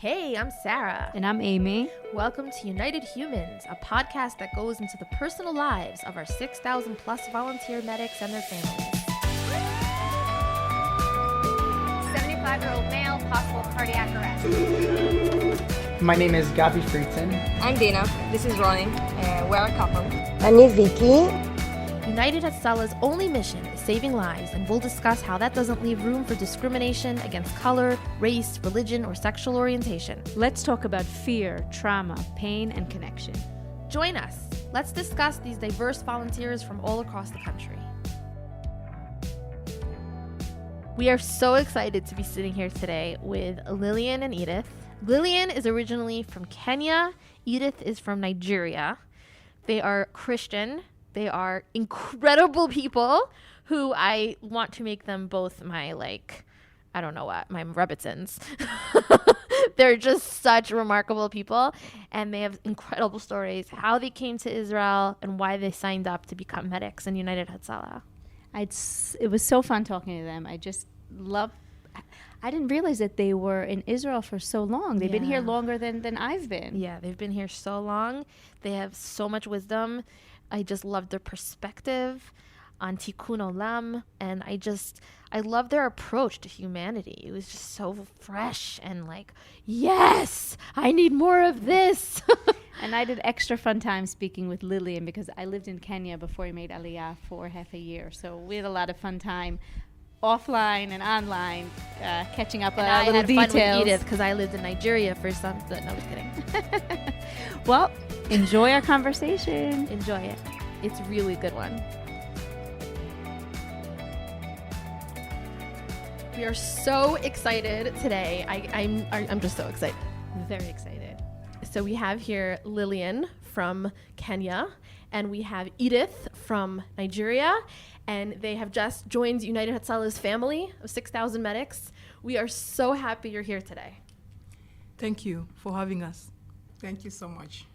Hey, I'm Sarah. And I'm Amy. Welcome to United Humans, a podcast that goes into the personal lives of our 6,000 plus volunteer medics and their families. 75-year-old male, possible cardiac arrest. My name is Gabby Friedson. I'm Dana. This is Ronnie. We're a couple. I'm Vicky. United Hatzalah's only mission is saving lives, and we'll discuss how that doesn't leave room for discrimination against color, race, religion, or sexual orientation. Let's talk about fear, trauma, pain, and connection. Join us. Let's discuss these diverse volunteers from all across the country. We are so excited to be sitting here today with Lillian and Edith. Lillian is originally from Kenya. Edith is from Nigeria. They are Christian. They are incredible people who I want to make them both my, my Rebbitzins. They're just such remarkable people, and they have incredible stories, how they came to Israel and why they signed up to become medics in United Hatzalah. It was so fun talking to them. I didn't realize that they were in Israel for so long. They've been here longer than I've been. Yeah, they've been here so long. They have so much wisdom. I just love their perspective on Tikun Olam, and I love their approach to humanity. It was just so fresh and yes, I need more of this. And I did extra fun time speaking with Lillian because I lived in Kenya before we made Aliyah for half a year. So we had a lot of fun time offline and online, catching up on little details. I had fun with Edith because I lived in Nigeria for some. No, I was kidding. Well, enjoy our conversation. Enjoy it. It's a really good one. We are so excited today. I'm just so excited. Very excited. So we have here Lillian from Kenya, and we have Edith from Nigeria, and they have just joined United Hatzalah's family of 6,000 medics. We are so happy you're here today. Thank you for having us. Thank you so much.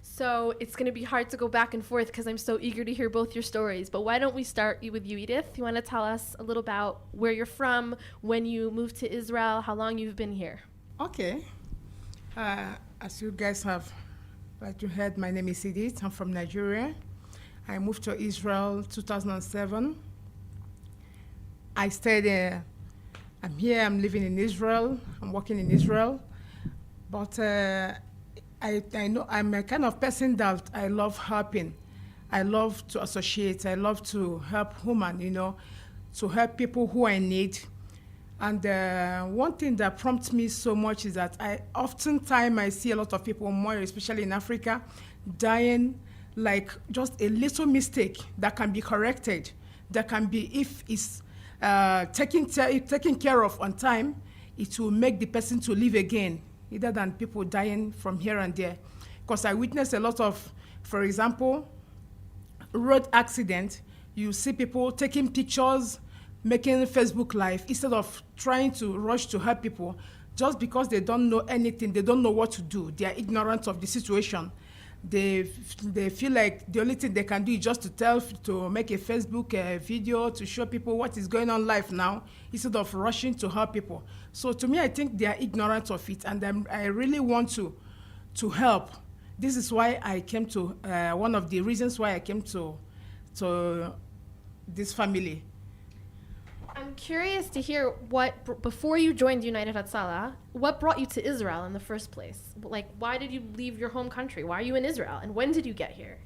So it's going to be hard to go back and forth because I'm so eager to hear both your stories. But why don't we start with you, Edith? You want to tell us a little about where you're from, when you moved to Israel, how long you've been here? Okay. As you guys have, like you heard, my name is Edith. I'm from Nigeria. I moved to Israel 2007. I stayed there. I'm here. I'm living in Israel. I'm working in Israel. But I know I'm a kind of person that I love helping. I love to associate. I love to help human, to help people who are in need. And one thing that prompts me so much is that I see a lot of people, more especially in Africa, dying like just a little mistake that can be corrected, that can be, if it's taken care of on time, it will make the person to live again, rather than people dying from here and there. Because I witnessed a lot of, for example, road accident. You see people taking pictures, making Facebook Live, instead of trying to rush to help people, just because they don't know anything, they don't know what to do. They are ignorant of the situation. They feel like the only thing they can do is just to make a Facebook video to show people what is going on live now, instead of rushing to help people. So to me, I think they are ignorant of it, and I really want to help. This is why I came to, one of the reasons why I came to this family. I'm curious to hear before you joined United Hatzalah, what brought you to Israel in the first place? Why did you leave your home country? Why are you in Israel? And when did you get here?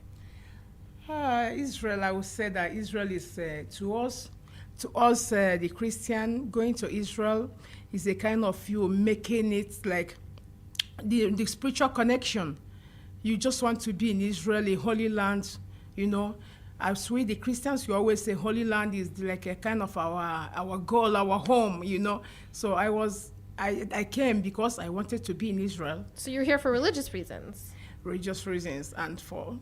Israel, I would say that Israel is, to us, the Christian, going to Israel is a kind of you making it like the spiritual connection. You just want to be in Israel, a holy land, As we, the Christians, we always say Holy Land is like a kind of our goal, our home, So I came because I wanted to be in Israel. So you're here for religious reasons? Religious reasons, and for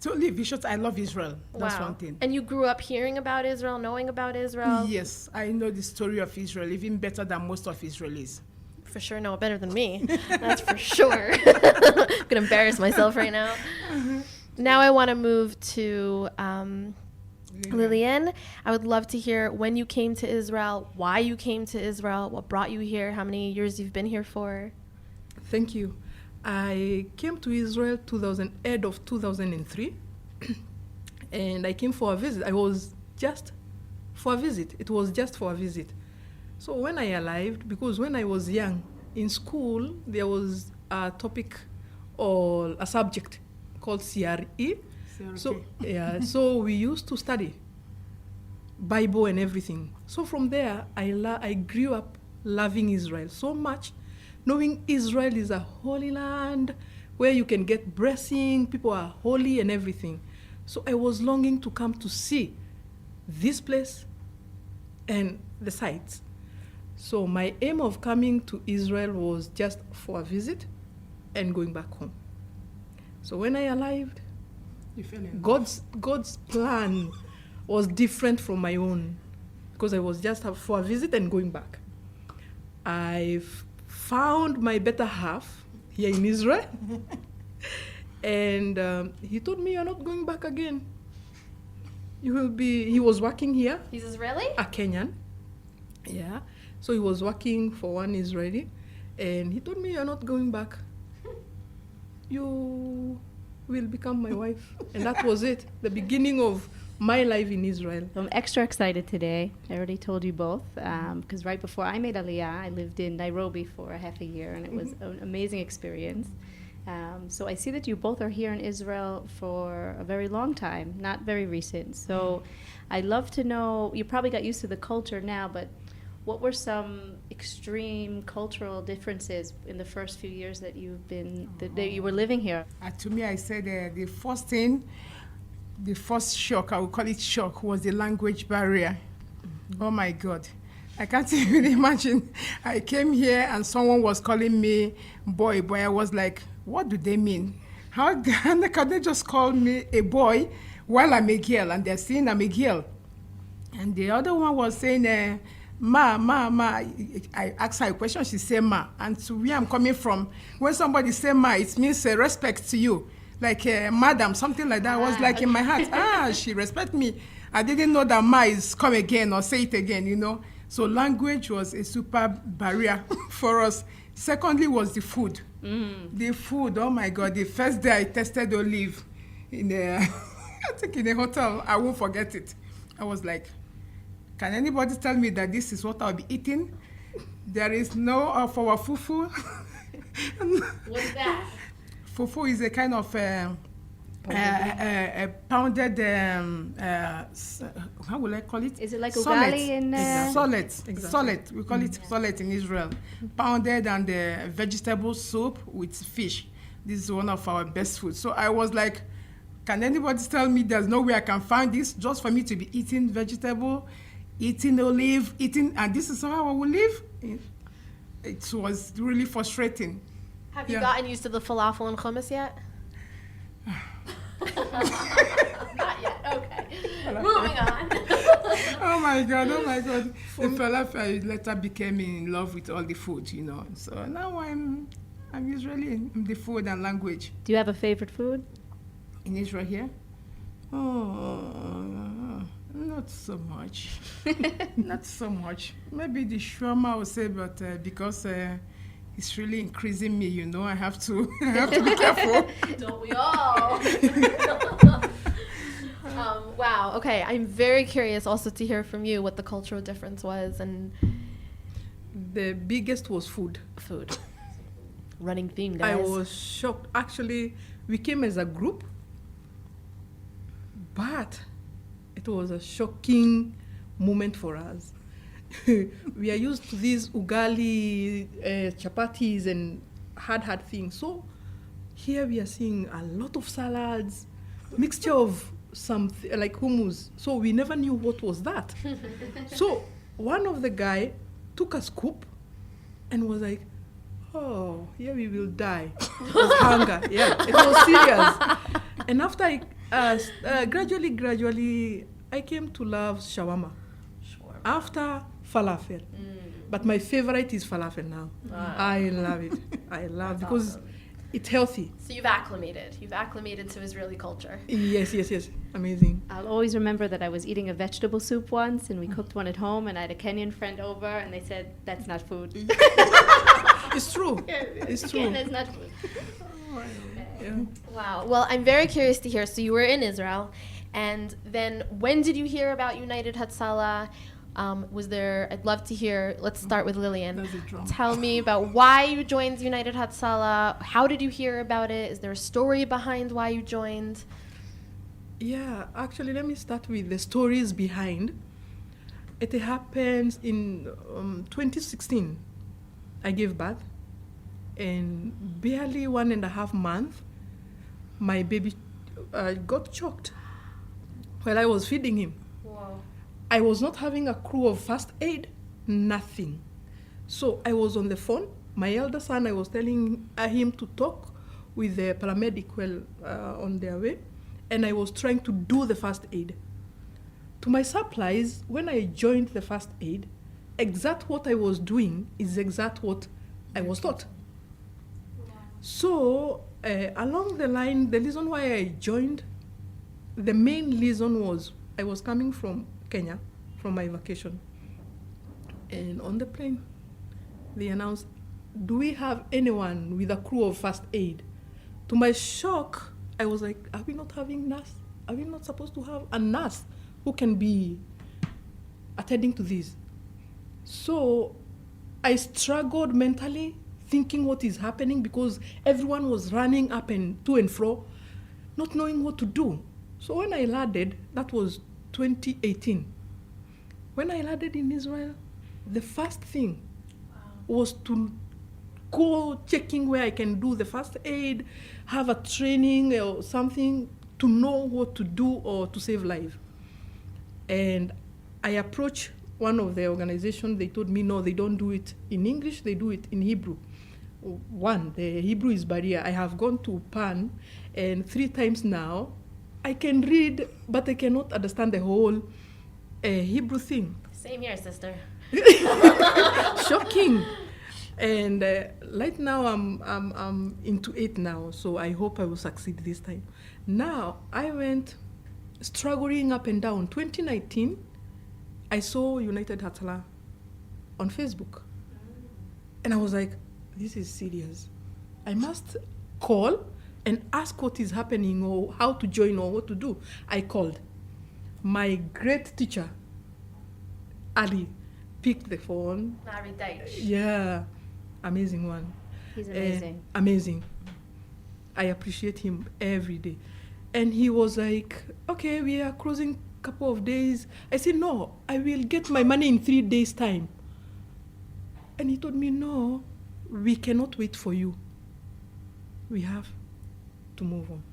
to live vicious. I love Israel. That's one thing. And you grew up hearing about Israel, knowing about Israel? Yes, I know the story of Israel even better than most of Israelis. For sure know it better than me. That's for sure. I'm going to embarrass myself right now. Now I want to move to Lillian, I would love to hear when you came to Israel, why you came to Israel, what brought you here, how many years you've been here for. Thank you. I came to Israel end of 2003, and I came for a visit. It was just for a visit. So when I arrived, because when I was young, in school, there was a topic or a subject called CRE. So we used to study Bible and everything. So from there, I grew up loving Israel so much, knowing Israel is a holy land where you can get blessing, people are holy and everything. So I was longing to come to see this place and the sites. So my aim of coming to Israel was just for a visit and going back home. So when I arrived, God's plan was different from my own, because I was just for a visit and going back. I found my better half here in Israel, and he told me, "You're not going back again. You will be." He was working here. He's Israeli? A Kenyan, yeah. So he was working for one Israeli, and he told me, "You're not going back. You will become my wife." And that was it, the beginning of my life in Israel. I'm extra excited today. I already told you both, because right before I made Aliyah, I lived in Nairobi for half a year, and it was an amazing experience. So I see that you both are here in Israel for a very long time, not very recent. So I'd love to know, you probably got used to the culture now, but what were some extreme cultural differences in the first few years that you've been, that you were living here? To me, I said the first thing, the first shock, I would call it shock, was the language barrier. Oh my God. I can't even imagine. I came here and someone was calling me boy. I was like, what do they mean? How can they just call me a boy while I'm a girl and they're saying I'm a girl? And the other one was saying, ma. I asked her a question, she said ma. And to where I'm coming from, when somebody say ma, it means respect to you. Like madam, something like that. I was like in my heart, she respect me. I didn't know that ma is come again or say it again, you know. So language was a super barrier for us. Secondly was the food. The food, oh my God. The first day I tasted olive in I think in a hotel, I won't forget it. I was like, can anybody tell me that this is what I'll be eating? There is no of our fufu. What's that? Fufu is a kind of pounded, how will I call it? Is it like ugali in... Solid. We call it solid in Israel. Pounded and vegetable soup with fish. This is one of our best foods. So I was like, can anybody tell me there's no way I can find this just for me to be eating vegetable, eating olive, and this is how I will live? It was really frustrating. Have you gotten used to the falafel and hummus yet? Not yet. Okay. Moving on. Oh my God. The falafel, I later became in love with all the food, you know. So now I'm usually in the food and language. Do you have a favorite food? In Israel here? Oh, not so much. Not so much. Maybe the shawarma I would say, but because it's really increasing me, you know. I have to be careful. Don't we all? Wow. Okay. I'm very curious also to hear from you what the cultural difference was. And the biggest was food. Running theme, guys. I was shocked. Actually, we came as a group, but it was a shocking moment for us. We are used to these ugali, chapatis, and hard things. So here we are seeing a lot of salads, mixture of like hummus. So we never knew what was that. So one of the guy took a scoop and was like, "Oh, here we will die of hunger." Yeah, it was serious. And after I gradually, I came to love shawarma. After falafel. But my favorite is falafel now. Wow. I love it. Because it's healthy. So you've acclimated. You've acclimated to Israeli culture. Yes. Amazing. I'll always remember that I was eating a vegetable soup once, and we cooked one at home, and I had a Kenyan friend over, and they said, that's not food. It's true. It's true. Again, it's not food. Yeah. Wow. Well, I'm very curious to hear. So you were in Israel, and then when did you hear about United Hatzalah? I'd love to hear, let's start with Lillian. That's a drum. Tell me about why you joined United Hatzalah. How did you hear about it? Is there a story behind why you joined? Yeah, actually, let me start with the stories behind. It happens in 2016. I gave birth, and barely 1.5 months, my baby got choked while I was feeding him. Wow. I was not having a crew of first aid, nothing. So I was on the phone. My elder son, I was telling him to talk with the paramedic on their way, and I was trying to do the first aid. To my surprise, when I joined the first aid, exact what I was doing is exact what I was taught. So along the line, the reason why I joined, the main reason was I was coming from Kenya from my vacation. And on the plane, they announced, do we have anyone with a crew of first aid? To my shock, I was like, are we not having nurse? Are we not supposed to have a nurse who can be attending to this? So I struggled mentally thinking what is happening because everyone was running up and to and fro, not knowing what to do. So when I landed, that was 2018. When I landed in Israel, the first thing was to go checking where I can do the first aid, have a training or something to know what to do or to save life. And I approached one of the organizations. They told me, no, they don't do it in English, they do it in Hebrew. One, the Hebrew is barrier. I have gone to PAN, and 3 times now, I can read, but I cannot understand the whole Hebrew thing. Same here, sister. Shocking. And right now I'm into it now, so I hope I will succeed this time. Now I went struggling up and down. 2019, I saw United Hatzalah on Facebook, and I was like, this is serious. I must call and ask what is happening or how to join or what to do. I called. My great teacher, Ali, picked the phone. Larry Deitch. Yeah, amazing one. He's amazing. Amazing. I appreciate him every day. And he was like, okay, we are closing a couple of days. I said, no, I will get my money in 3 days' time. And he told me, no, we cannot wait for you. We have to move on.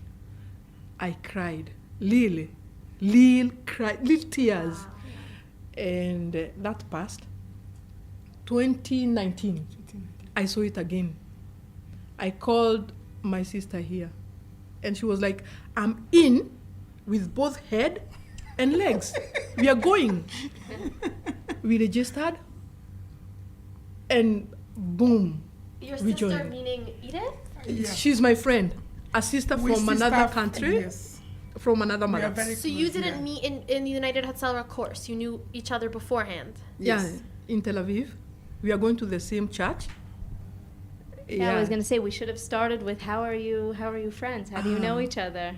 I cried. Lil cried, little tears. And that passed. 2019, I saw it again. I called my sister here, and she was like, I'm in with both head and legs. We are going. We registered, and boom. Your we sister, joined. meaning Edith? Yeah. She's my friend, a sister We from sister another f- country, Yes. from another We are mother. very So you close, didn't yeah. meet in the United Hatzalah course. You knew each other beforehand. Yeah, Yes. in Tel Aviv. We are going to the same church. Yeah, I was going to say, we should have started with how are you friends? How do you know each other?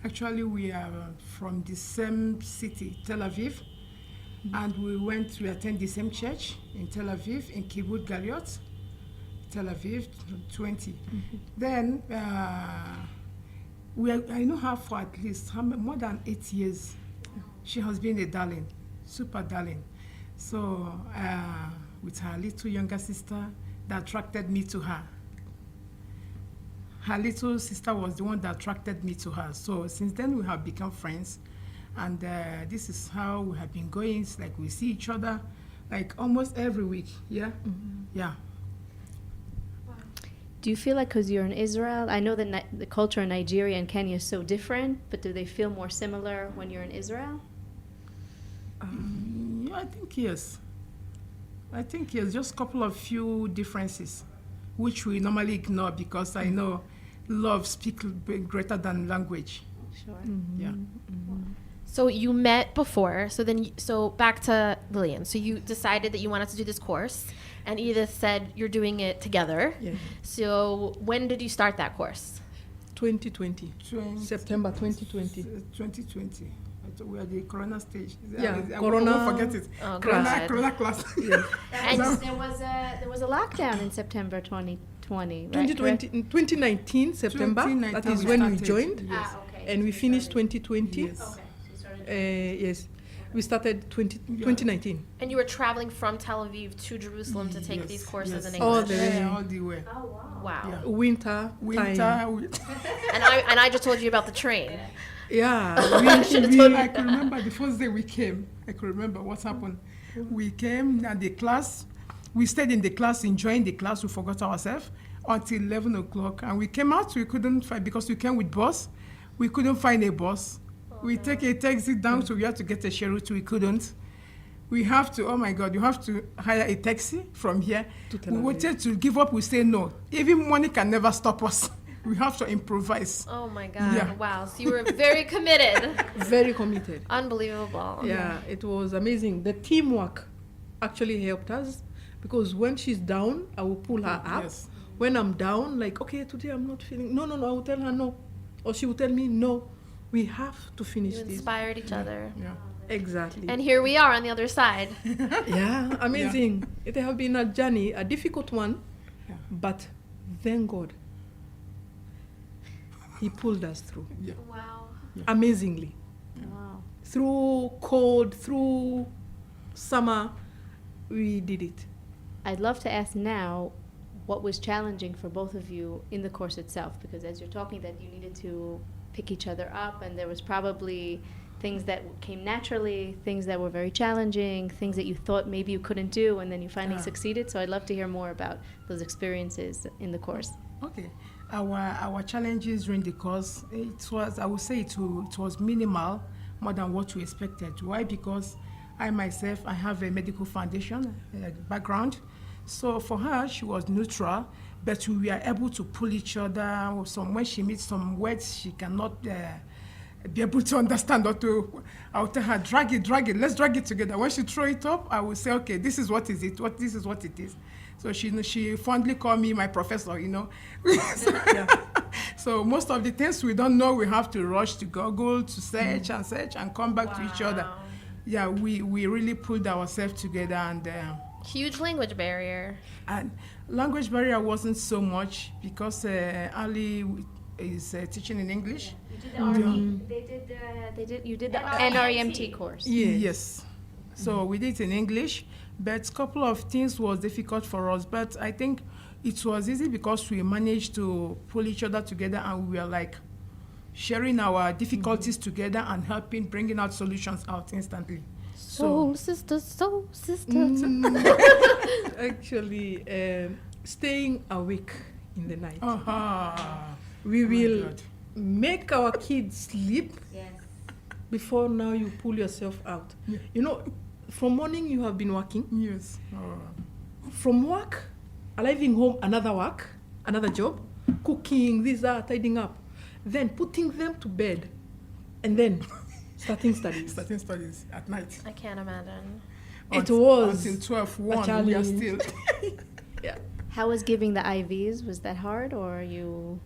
Actually, we are from the same city, Tel Aviv, and we went to attend the same church in Tel Aviv, in Kibbutz Galiot, Tel Aviv, 20. Then, I know her for at least more than 8 years. She has been a darling, super darling. So, with her little younger sister, that attracted me to her. Her little sister was the one that attracted me to her. So since then we have become friends, and this is how we have been going. It's like we see each other like almost every week. Yeah, yeah. Do you feel like because you're in Israel, I know that the culture in Nigeria and Kenya is so different, but do they feel more similar when you're in Israel? Yeah, I think yes. Just a couple of few differences. which we normally ignore because I know love speaks greater than language. Sure. Yeah. So you met before. So back to Lillian. So you decided that you wanted to do this course, and Edith said you're doing it together. Yeah. So when did you start that course? 2020. September 2020. 2020. We are the Corona stage. Yeah, I Corona. won't forget it. Oh, Corona, God. Corona class. And There was a lockdown in September 2020, right? 2020, in 2019 September. 2019 that is we when we started. joined, Yes. Okay. and we finished 2020. Yes. Okay. So you started Yes, we started 2019. And you were traveling from Tel Aviv to Jerusalem to take Yes, these courses yes. in All English. the- Yeah, all the way. Oh, wow. Wow. Yeah. Winter. Time. Winter. And I just told you about the train. Yeah. I could remember the first day we came. I could remember what happened. We came and the class, we stayed in the class, enjoying the class. We forgot ourselves until 11 o'clock. And we came out, we couldn't find, because we came with bus, we couldn't find a bus. We take a taxi down, so we had to get a share route. We couldn't. We have to, oh my God, you have to hire a taxi from here. To Tel We Aviv. wanted to give up, we say no. Even money can never stop us. We have to improvise. Oh my God. Yeah. Wow. So you were very committed. Very committed. Unbelievable. Yeah, it was amazing. The teamwork actually helped us because when she's down, I will pull her up. Yes. When I'm down, like, okay, today I'm not feeling. No, I will tell her no. Or she will tell me no. We have to finish You this. inspired each other. Yeah. Exactly. And here we are on the other side. Yeah, amazing. It has been a journey, a difficult one, Yeah. but thank God, He pulled us through Yeah. Wow. amazingly. Wow. Through cold, through summer, we did it. I'd love to ask now what was challenging for both of you in the course itself, because as you're talking that you needed to pick each other up, and there was probably things that came naturally, things that were very challenging, things that you thought maybe you couldn't do, and then you finally succeeded. So I'd love to hear more about those experiences in the course. Okay. Our challenges during the course, it was, I would say it was minimal, more than what we expected. Why? Because I myself, I have a medical foundation background. So for her, she was neutral, but we were able to pull each other. When she meets some words she cannot be able to understand, or to, I'll tell her, drag it, let's drag it together. When she throw it up, I will say, okay, this is what it is. So she fondly called me my professor, you know. So most of the things we don't know, we have to rush to Google to search and come back to each other. Yeah, we really pulled ourselves together, and Huge language barrier. language barrier wasn't so much because Ali is teaching in English. You did the NREMT course. Yes. So we did it in English, but a couple of things was difficult for us. But I think it was easy because we managed to pull each other together, and we were like sharing our difficulties together and bringing out solutions out instantly. Soul sister. Actually, staying awake in the night. We Oh my will God. make our kids sleep Yes. before now you pull yourself out. Yeah. You know, from morning you have been working. Yes. From work, arriving home, another job, cooking, tidying up. Then putting them to bed. And then starting studies. Starting studies at night. I can't imagine. It was until 12, a 1, we are challenge. still. Yeah. How was giving the IVs? Was that hard, or you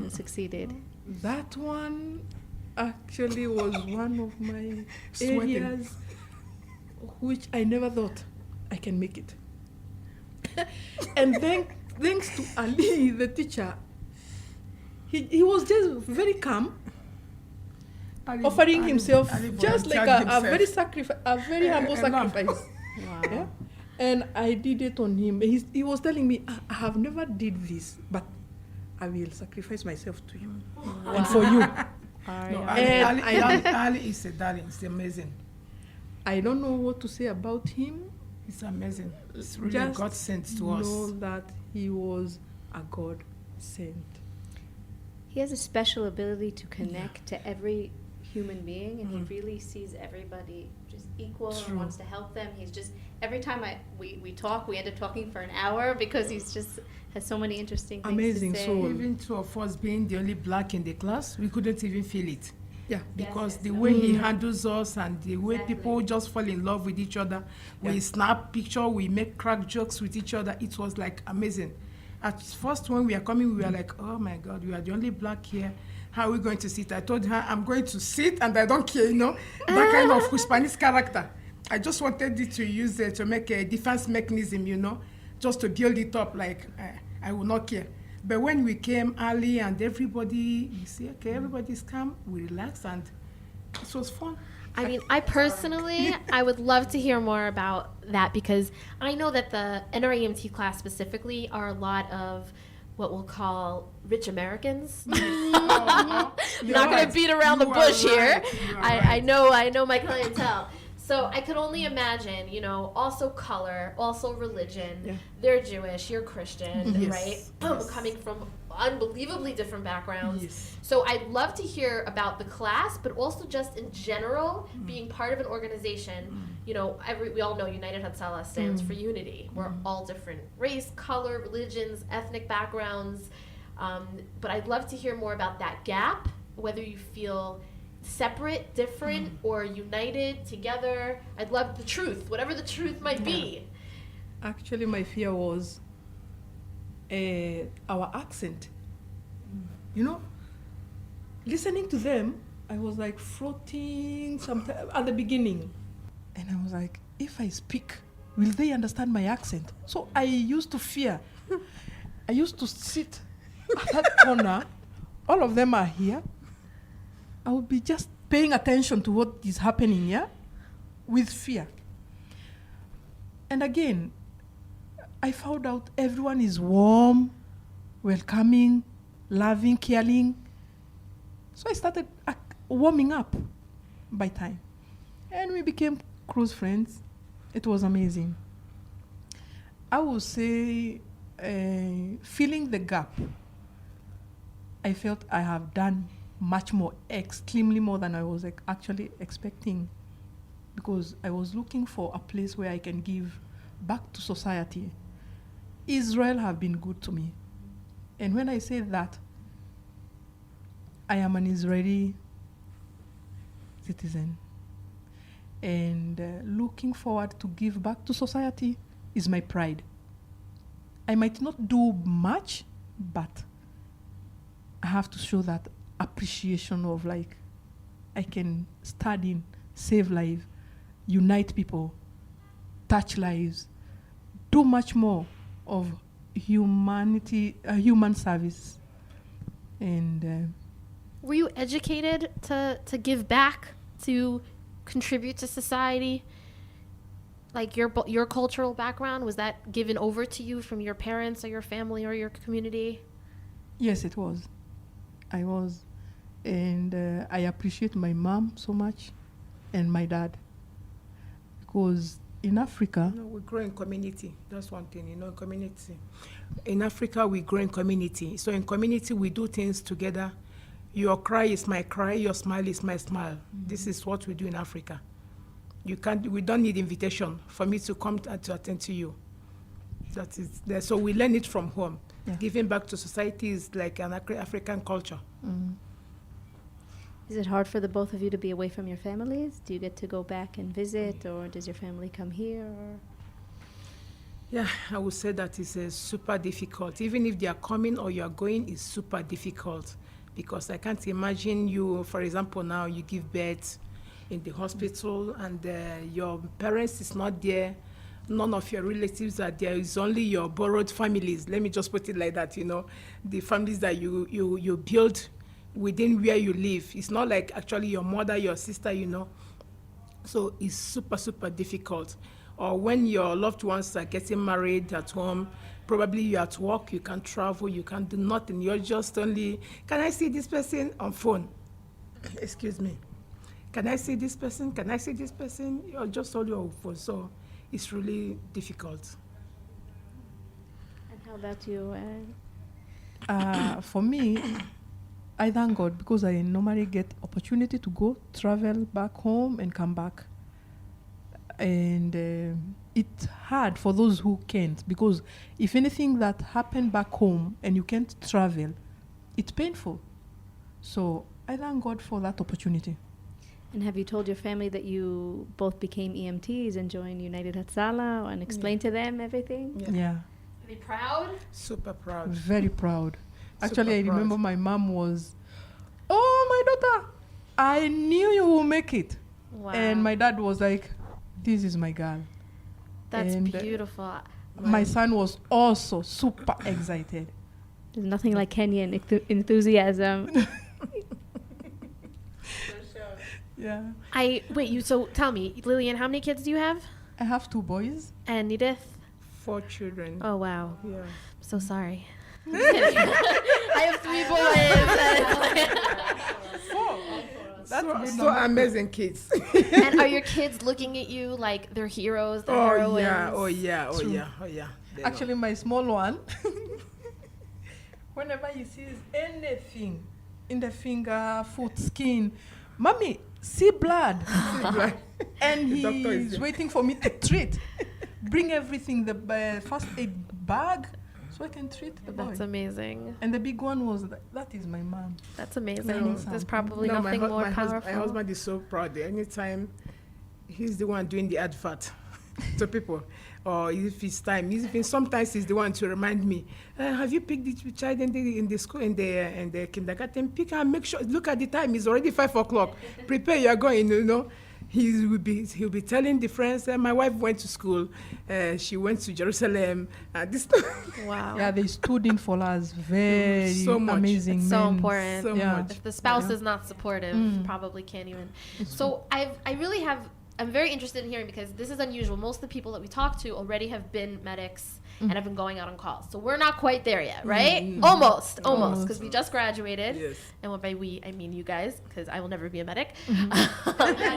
succeeded? That one actually was one of my Sweating. areas which I never thought I can make it. And then, thanks to Ali, the teacher, he was just very calm, offering himself just like a very humble sacrifice. Wow. Yeah? And I did it on him. He was telling me, I have never did this, but I will sacrifice myself to you and for you. No, And Ali is a darling. It's amazing. I don't know what to say about him. It's amazing. It's really Just God sent to us. know that he was a God sent. He has a special ability to connect to every human being, and he really sees everybody just equal True. and wants to help them. He's just, every time we talk, we end up talking for an hour because he's just has so many interesting things Amazing to say. soul. Even two of us being the only black in the class, we couldn't even feel it. Yeah. Because yes, the no. way he handles us and the way Exactly. people just fall in love with each other, we Yeah. snap picture, we make crack jokes with each other. It was like amazing. At first, when we are coming, we were like, oh my God, we are the only black here. How are we going to sit? I told her, I'm going to sit and I don't care, you know, that kind of Spanish character. I just wanted it to use it to make a defense mechanism, you know, just to build it up like I will not care. But when we came early and everybody, you see, okay, everybody's calm, we relaxed and it was fun. I mean, I personally, I would love to hear more about that because I know that the NREMT class specifically are a lot of what we'll call rich Americans. I'm not going to beat around the bush here. I know my clientele. So I could only imagine, you know, also color, also religion. Yeah. They're Jewish, you're Christian, Yes. right? Yes. Coming from unbelievably different backgrounds. Yes. So I'd love to hear about the class, but also just in general, being part of an organization. You know, we all know United Hatzalah stands for unity. We're all different race, color, religions, ethnic backgrounds. But I'd love to hear more about that gap, whether you feel separate, different, or united together. I'd love the truth, whatever the truth might be. Actually, my fear was our accent. You know, listening to them, I was like floating sometimes at the beginning. And I was like, if I speak, will they understand my accent? So I used to fear. I used to sit at that corner. All of them are here. I would be just paying attention to what is happening, yeah, with fear. And again, I found out everyone is warm, welcoming, loving, caring. So I started warming up by time. And we became close friends. It was amazing. I would say, filling the gap, I felt I have done much more, extremely more than I was actually expecting, because I was looking for a place where I can give back to society. Israel have been good to me. And when I say that, I am an Israeli citizen. And looking forward to give back to society is my pride. I might not do much, but I have to show that appreciation of like, I can study, save lives, unite people, touch lives, do much more of humanity, human service. And Were you educated to give back, to contribute to society? Like your cultural background, was that given over to you from your parents or your family or your community? yes, it was. I was. And I appreciate my mom so much and my dad. Because in Africa, You know, we grow in community. That's one thing, you know, community. In Africa, we grow in community. So in community, we do things together. Your cry is my cry, your smile is my smile. This is what we do in Africa. We don't need invitation for me to come to attend to you. That is there. So we learn it from home. Yeah. Giving back to society is like an African culture. Is it hard for the both of you to be away from your families? Do you get to go back and visit, or does your family come here? Or? Yeah, I would say that it's super difficult. Even if they are coming or you are going, it's super difficult. Because I can't imagine you, for example, now you give birth in the hospital and your parents is not there. None of your relatives are there. It's only your borrowed families. Let me just put it like that, you know. The families that you build within where you live. It's not like actually your mother, your sister, you know. So it's super, super difficult. Or when your loved ones are getting married at home, probably you're at work, you can't travel, you can't do nothing. You're just only, can I see this person on phone? Excuse me. Can I see this person? Can I see this person? You're just only on phone. So it's really difficult. And how about you? for me, I thank God because I normally get opportunity to go travel back home and come back. And it's hard for those who can't, because if anything that happened back home and you can't travel, it's painful. So I thank God for that opportunity. And have you told your family that you both became EMTs and joined United Hatzalah and explained to them everything? Yeah. Are they proud? Super proud. Very proud. Actually, I Super remember proud. my mom was, "Oh, my daughter, I knew you will make it." Wow. And my dad was like, "This is my girl." That's and, beautiful. My son was also super excited. There's nothing like Kenyan enthusiasm. Yeah. So tell me, Lillian, how many kids do you have? I have 2 boys. And Edith? 4 children. Oh, wow. Yeah. I'm so sorry. I have 3 boys. So amazing kids. And are your kids looking at you like they're heroes, they're heroines? Actually, my small one, whenever he sees anything in the finger, foot, skin, "Mommy, see blood." And The doctor is he's there. waiting for me to treat. Bring everything, the first aid bag, so I can treat the boy. That's amazing. And the big one was, that is my mom. That's amazing. No. There's probably No, nothing more my powerful. husband is so proud. Anytime he's the one doing the advert to people, or if it's time, sometimes he's the one to remind me, "Have you picked the child in the school, in the kindergarten? Pick her, make sure, look at the time, it's already 5 o'clock. Prepare, you are going, you know." He'll be telling the friends, "My wife went to school, she went to Jerusalem, this." Wow. Yeah, they stood in for us. Very So much. amazing. It's so men. important. So Yeah. much. If the spouse Yeah. is not supportive, probably can't even. So I'm very interested in hearing, because this is unusual. Most of the people that we talk to already have been medics and have been going out on calls. So we're not quite there yet, right? Almost, because we just graduated. Yes. And by we, I mean you guys, because I will never be a medic.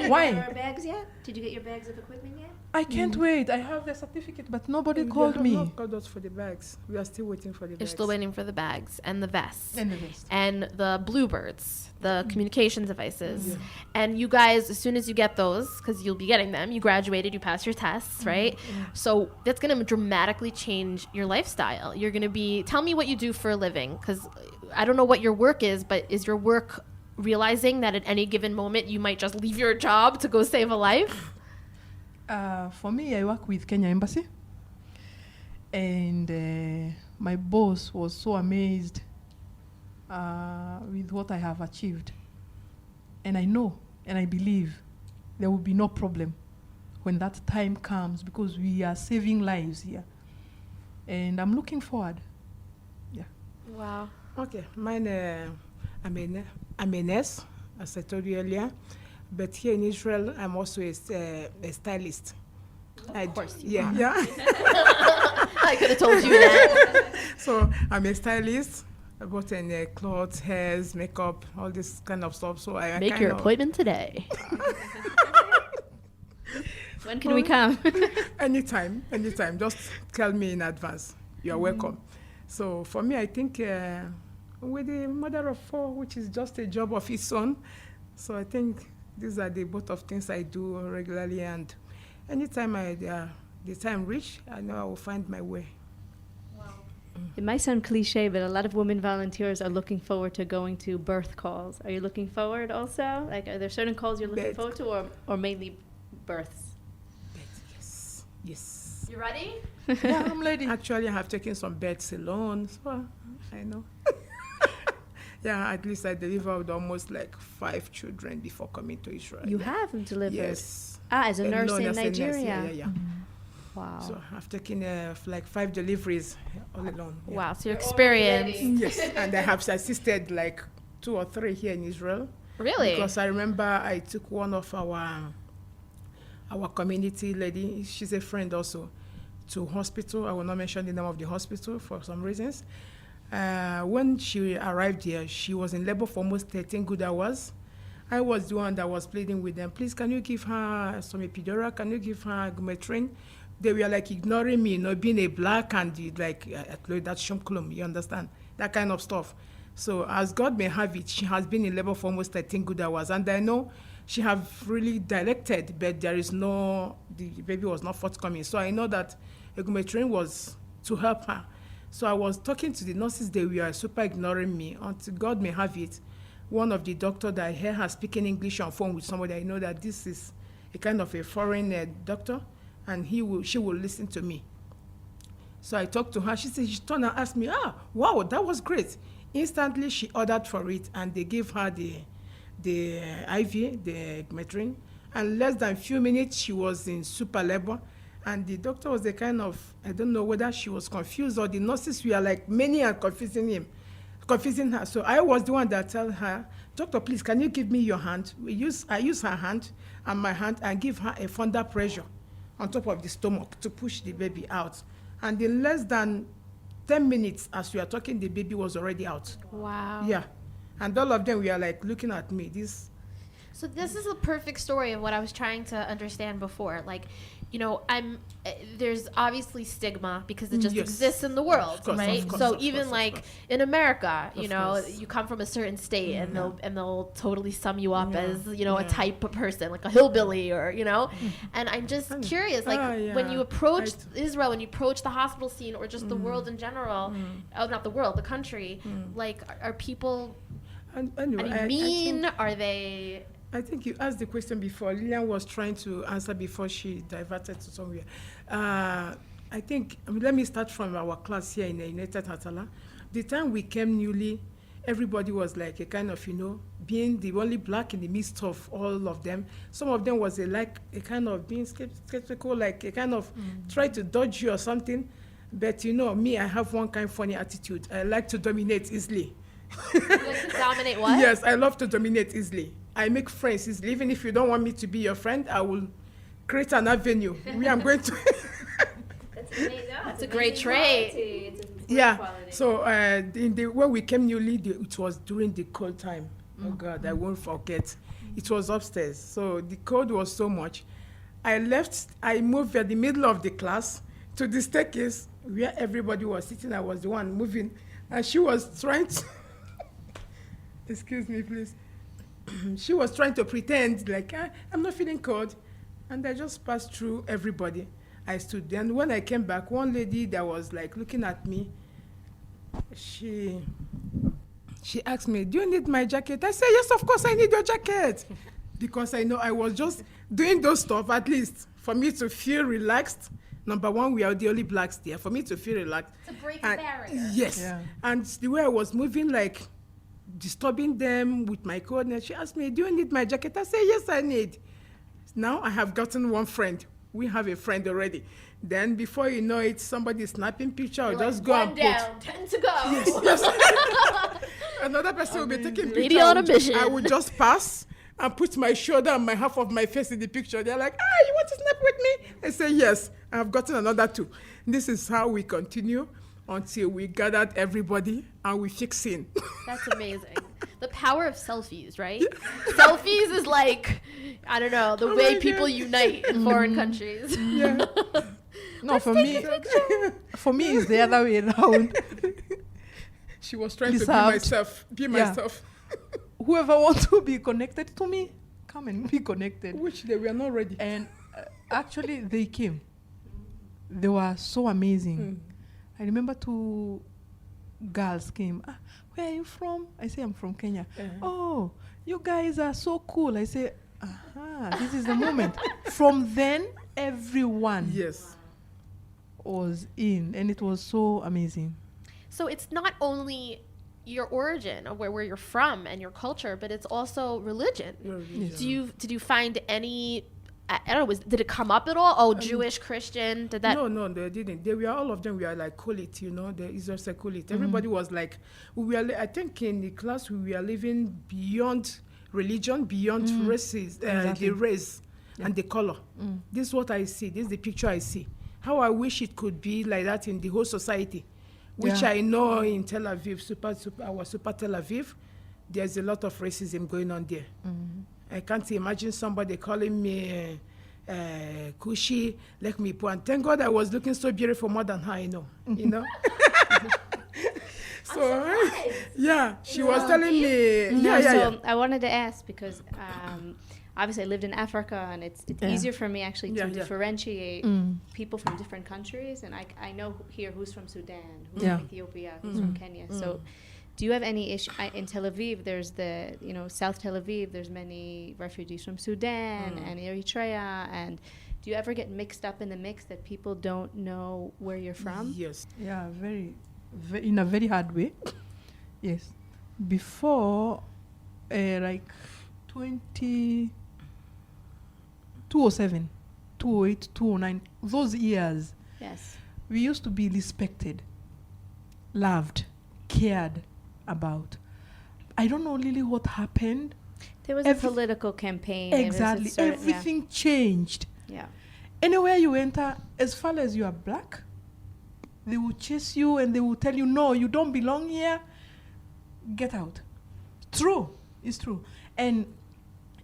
Why? Your bags yet? Did you get your bags of equipment yet? I can't wait. I have the certificate, but nobody called me. Not called us for the bags. We are still waiting for the You're bags. still waiting for the bags and the vests And the rest. and the bluebirds, the communications devices. And you guys, as soon as you get those, because you'll be getting them, you graduated, you passed your tests, right? So that's going to dramatically change your lifestyle. You're going to be, tell me what you do for a living, because I don't know what your work is, but is your work realizing that at any given moment you might just leave your job to go save a life? For me, I work with Kenya Embassy. And my boss was so amazed with what I have achieved. And I know and I believe there will be no problem when that time comes, because we are saving lives here. And I'm looking forward. Yeah. Wow. Okay, mine, I'm a nurse, as I told you earlier, but here in Israel, I'm also a stylist. Of course you Yeah, are. yeah. I could have told you that. So I'm a stylist. I bought in clothes, hairs, makeup, all this kind of stuff. So I Make kind your of- appointment today. When can we come? Anytime. Just tell me in advance. You are welcome. So for me, I think with the mother of 4, which is just a job of its own. So I think these are the both of things I do regularly, and anytime the time reach, I know I will find my way. It might sound cliche, but a lot of women volunteers are looking forward to going to birth calls. Are you looking forward also? Like, are there certain calls you're looking Birth. forward to, or mainly births? Yes. You ready? Yeah, I'm ready. Actually, I have taken some beds alone, so I know. Yeah, at least I delivered almost like 5 children before coming to Israel. You have delivered? Yes. As a nurse Alone in as a nurse, Nigeria? Yeah. Wow. So I've taken like 5 deliveries all alone. Yeah. Wow, so your experience. Yes, and I have assisted like 2 or 3 here in Israel. Really? Because I remember I took one of our community lady, she's a friend also, to hospital. I will not mention the name of the hospital for some reasons. When she arrived here, she was in labor for almost 13 good hours. I was the one that was pleading with them, please, can you give her some epidural? Can you give her gumetrin? They were like ignoring me, being a black and like, that's shumklum, you understand? That kind of stuff. So as God may have it, she has been in labor for almost 13 good hours. And I know she have really dilated, but the baby was not forthcoming. So I know that Egumetrin was to help her. So I was talking to the nurses, they were super ignoring me. Until God may have it, one of the doctors that I hear her speaking English on phone with somebody, I know that this is a kind of a foreign doctor, and she will listen to me. So I talked to her. She turned and asked me, wow, that was great. Instantly, she ordered for it, and they gave her the IV, the Metrin. And less than a few minutes, she was in super labor. And the doctor was the kind of, I don't know whether she was confused or the nurses were like many and confusing her. So I was the one that told her, doctor, please, can you give me your hand? I use her hand and my hand and give her a thunder pressure on top of the stomach to push the baby out. And in less than 10 minutes, as we are talking, the baby was already out. Wow. Yeah. And all of them were like looking at me. So this is a perfect story of what I was trying to understand before. Like, there's obviously stigma because it just exists in the world, Of course, right? of course, So of even course, like of course. in America, Of course. you come from a certain state and they'll totally sum you up Yeah. as, a type of person, like a hillbilly or, and I'm just curious, like when you approach Israel, when you approach the hospital scene or just the world in general, not the world, the country, like are people Anyway, mean? Are they... I think you asked the question before. Lillian was trying to answer before she diverted to somewhere. I think, let me start from our class here in the United Hatzalah. The time we came newly, everybody was like a kind of, being the only black in the midst of all of them. Some of them was a kind of being skeptical, like a kind of try to dodge you or something. But me, I have one kind of funny attitude. I like to dominate easily. You like to dominate what? Yes, I love to dominate easily. I make friends easily. Even if you don't want me to be your friend, I will create an avenue where I'm going to. That's a great trait. Yeah. So when we came newly, it was during the cold time. Oh God, I won't forget. It was upstairs. So the cold was so much. I moved at the middle of the class to the staircase where everybody was sitting. I was the one moving. And she was trying to, excuse me, please. She was trying to pretend like, I'm not feeling cold. And I just passed through everybody. I stood there. And when I came back, one lady that was like looking at me, she asked me, do you need my jacket? I said, yes, of course, I need your jacket. Because I know I was just doing those stuff, at least, for me to feel relaxed. Number one, we are the only blacks there. For me to feel relaxed. To break the barrier. Yes. Yeah. And the way I was moving, like, disturbing them with my coordinates, she asked me, do you need my jacket? I said, yes, I need. Now I have gotten one friend. We have a friend already. Then before you know it, somebody snapping picture or just go and one put. down, 10 to go. Yes. Another person will be taking picture. Lady on a mission. I would just pass and put my shoulder and my half of my face in the picture. They're like, you want to snap with me? I say, yes, I have gotten another two. This is how we continue until we gathered everybody and we fix in. That's amazing. The power of selfies, right? Selfies is like, I don't know, the way people unite in foreign countries. Yeah. No, for me, it's the other way around. She was trying Reserved. to be myself. Whoever wants to be connected to me, come and be connected. Which they were not ready. And actually, they came. They were so amazing. I remember two girls came. Where are you from? I say, I'm from Kenya. Oh, you guys are so cool. I say, this is the moment. From then, everyone was in, and it was so amazing. So it's not only your origin or where you're from and your culture, but it's also religion. Yes. Did you find any, I don't know, did it come up at all? Oh, Jewish, Christian, did that? No, they didn't. All of them were like, call it, the Israel call it. Everybody was like, I think in the class we were living beyond religion, beyond races, the race and the color. This is what I see. This is the picture I see. How I wish it could be like that in the whole society, which I know in Tel Aviv, our super Tel Aviv, there's a lot of racism going on there. I can't imagine somebody calling me Kushi, like me poor. And thank God I was looking so beautiful more than her, you know. So, yeah, she was telling me. So I wanted to ask because obviously I lived in Africa, and it's easier for me actually to differentiate people from different countries. And I know here who's from Sudan, who's from Ethiopia, who's from Kenya. So do you have any issue in Tel Aviv? There's South Tel Aviv. There's many refugees from Sudan and Eritrea. And do you ever get mixed up in the mix that people don't know where you're from? Yes. Yeah, very in a very hard way. Yes. Before, like 207, 208, 209, those years, Yes. we used to be respected, loved, cared about. I don't know really what happened. There was a political campaign. Exactly. There was Everything changed. Yeah. Anywhere you enter, as far as you are black, they will chase you and they will tell you, no, you don't belong here. Get out. True. It's true. And